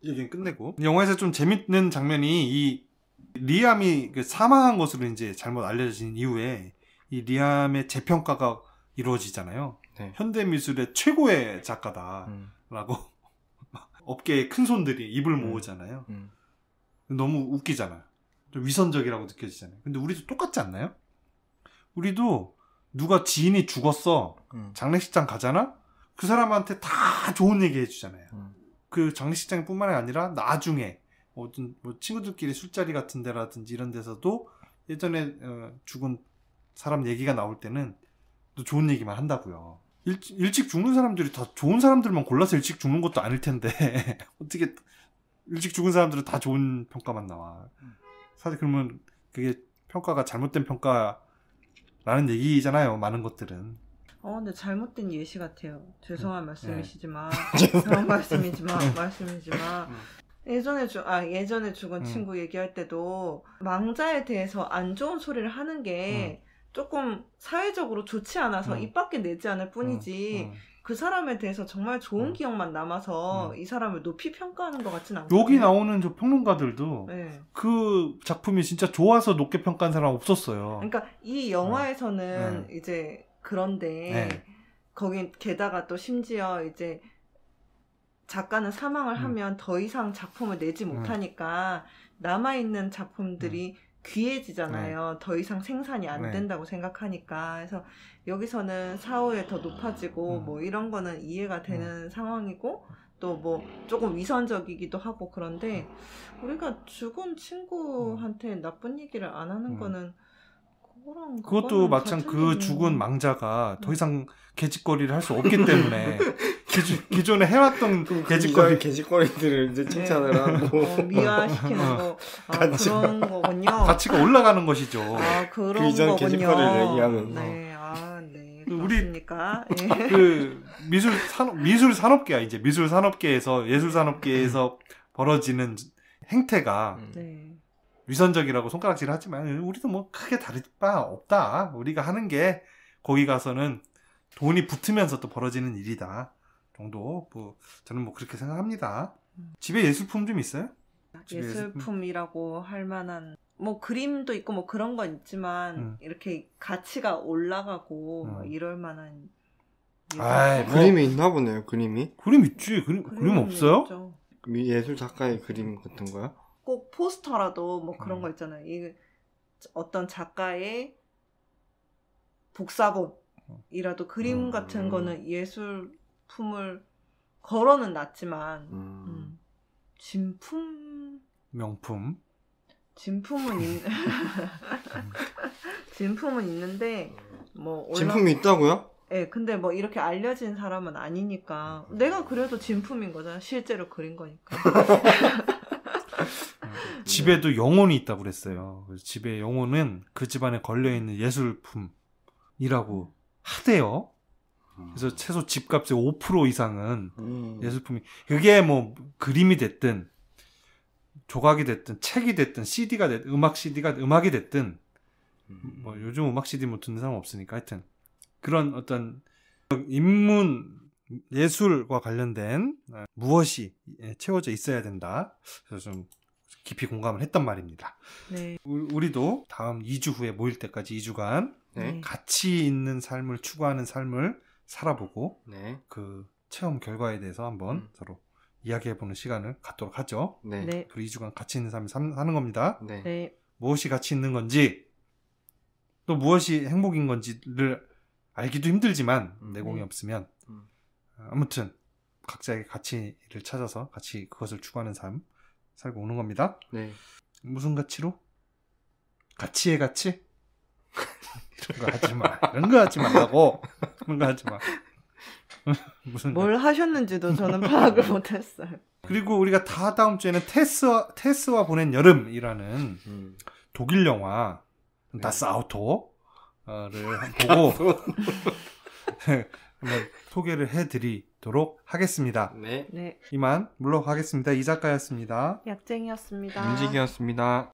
얘기는 끝내고 영화에서 좀 재밌는 장면이 이 리암이 사망한 것으로 이제 잘못 알려진 이후에 이 리암의 재평가가 이루어지잖아요. 네. 현대미술의 최고의 작가다라고 업계의 큰 손들이 입을 모으잖아요. 너무 웃기잖아요. 좀 위선적이라고 느껴지잖아요. 근데 우리도 똑같지 않나요? 우리도 누가 지인이 죽었어. 장례식장 가잖아? 그 사람한테 다 좋은 얘기 해주잖아요. 그 장례식장뿐만 아니라 나중에 뭐 친구들끼리 술자리 같은 데라든지 이런 데서도 예전에 죽은 사람 얘기가 나올 때는 또 좋은 얘기만 한다고요. 일찍 죽는 사람들이 다 좋은 사람들만 골라서 일찍 죽는 것도 아닐 텐데 어떻게 일찍 죽은 사람들은 다 좋은 평가만 나와. 사실 그러면 그게 평가가 잘못된 평가라는 얘기잖아요. 많은 것들은. 근데 잘못된 예시 같아요. 죄송한 말씀이시지만 죄송한 말씀이지만 예전에 죽은 친구 얘기할 때도 망자에 대해서 안 좋은 소리를 하는 게 조금 사회적으로 좋지 않아서 입 밖에 내지 않을 뿐이지 그 사람에 대해서 정말 좋은 기억만 남아서 이 사람을 높이 평가하는 것 같지는 않거든요. 여기 나오는 저 평론가들도 네. 그 작품이 진짜 좋아서 높게 평가한 사람 없었어요. 그러니까 이 영화에서는 이제 그런데 네. 거긴 게다가 또 심지어 이제 작가는 사망을 하면 더 이상 작품을 내지 못하니까 남아있는 작품들이 귀해지잖아요. 더 이상 생산이 안 된다고 생각하니까. 그래서 여기서는 사후에 더 높아지고 뭐 이런 거는 이해가 되는 상황이고 또 뭐 조금 위선적이기도 하고 그런데 우리가 죽은 친구한테 나쁜 얘기를 안 하는 거는 그것도 마찬 그 죽은 망자가 더 이상 개짓거리를 할 수 없기 때문에 기존에 해왔던 개짓거리들을 이제 칭찬을 하고 미화시키는 거 그런 거군요. 가치가 올라가는 것이죠. 그런 그 이전 거군요. 개짓거리를 얘기하면 네. 우리 그렇습니까? 그 미술 산업계야 이제 미술 산업계에서 예술 산업계에서 벌어지는 행태가 위선적이라고 손가락질 하지만 우리도 뭐 크게 다를 바 없다. 우리가 하는 게 거기 가서는 돈이 붙으면서 또 벌어지는 일이다 정도 뭐 저는 뭐 그렇게 생각합니다. 집에 예술품 좀 있어요? 예술품이라고 할 만한 뭐 그림도 있고 뭐 그런 건 있지만 이렇게 가치가 올라가고 뭐 이럴 만한 그림이 있나 보네요. 그림이 있지. 그림 없어요? 있죠. 예술 작가의 그림 같은 거야? 꼭 포스터라도 뭐 그런 거 있잖아요. 이 어떤 작가의 복사본이라도 그림 같은 거는 예술품을 걸어는 놨지만 명품 진품은 있는데 뭐 진품이 있다고요? 네, 근데 뭐 이렇게 알려진 사람은 아니니까 내가 그래도 진품인 거잖아. 실제로 그린 거니까. 집에도 영혼이 있다고 그랬어요. 그래서 집에 영혼은 그 집안에 걸려있는 예술품이라고 하대요. 그래서 최소 집값의 5% 이상은 예술품이, 그게 뭐 그림이 됐든 조각이 됐든 책이 됐든 CD가 됐든 음악이 됐든 뭐 요즘 음악 CD 뭐 듣는 사람 없으니까 하여튼 그런 어떤 인문 예술과 관련된 무엇이 채워져 있어야 된다. 그래서 좀 깊이 공감을 했단 말입니다. 네. 우리도 다음 2주 후에 모일 때까지 2주간 가치 있는 삶을 추구하는 삶을 살아보고 그 체험 결과에 대해서 한번 서로 이야기해보는 시간을 갖도록 하죠. 그리고 2주간 가치 있는 삶을 사는 겁니다. 무엇이 가치 있는 건지 또 무엇이 행복인 건지를 알기도 힘들지만 내공이 없으면 아무튼 각자의 가치를 찾아서 같이 그것을 추구하는 삶 살고 오는 겁니다. 무슨 가치로? 가치의 가치? 이런 거 하지 마. 이런 거 하지 말라고. 그런 거 하지 마. 무슨 뭘 하셨는지도 저는 파악을 못했어요. 그리고 우리가 다음 주에는 테스와 보낸 여름이라는 독일 영화 다스 아우토를 보고 한번 소개를 해드리도록 하겠습니다. 이만 물러가겠습니다. 이 작가였습니다. 약쟁이였습니다. 문직이었습니다.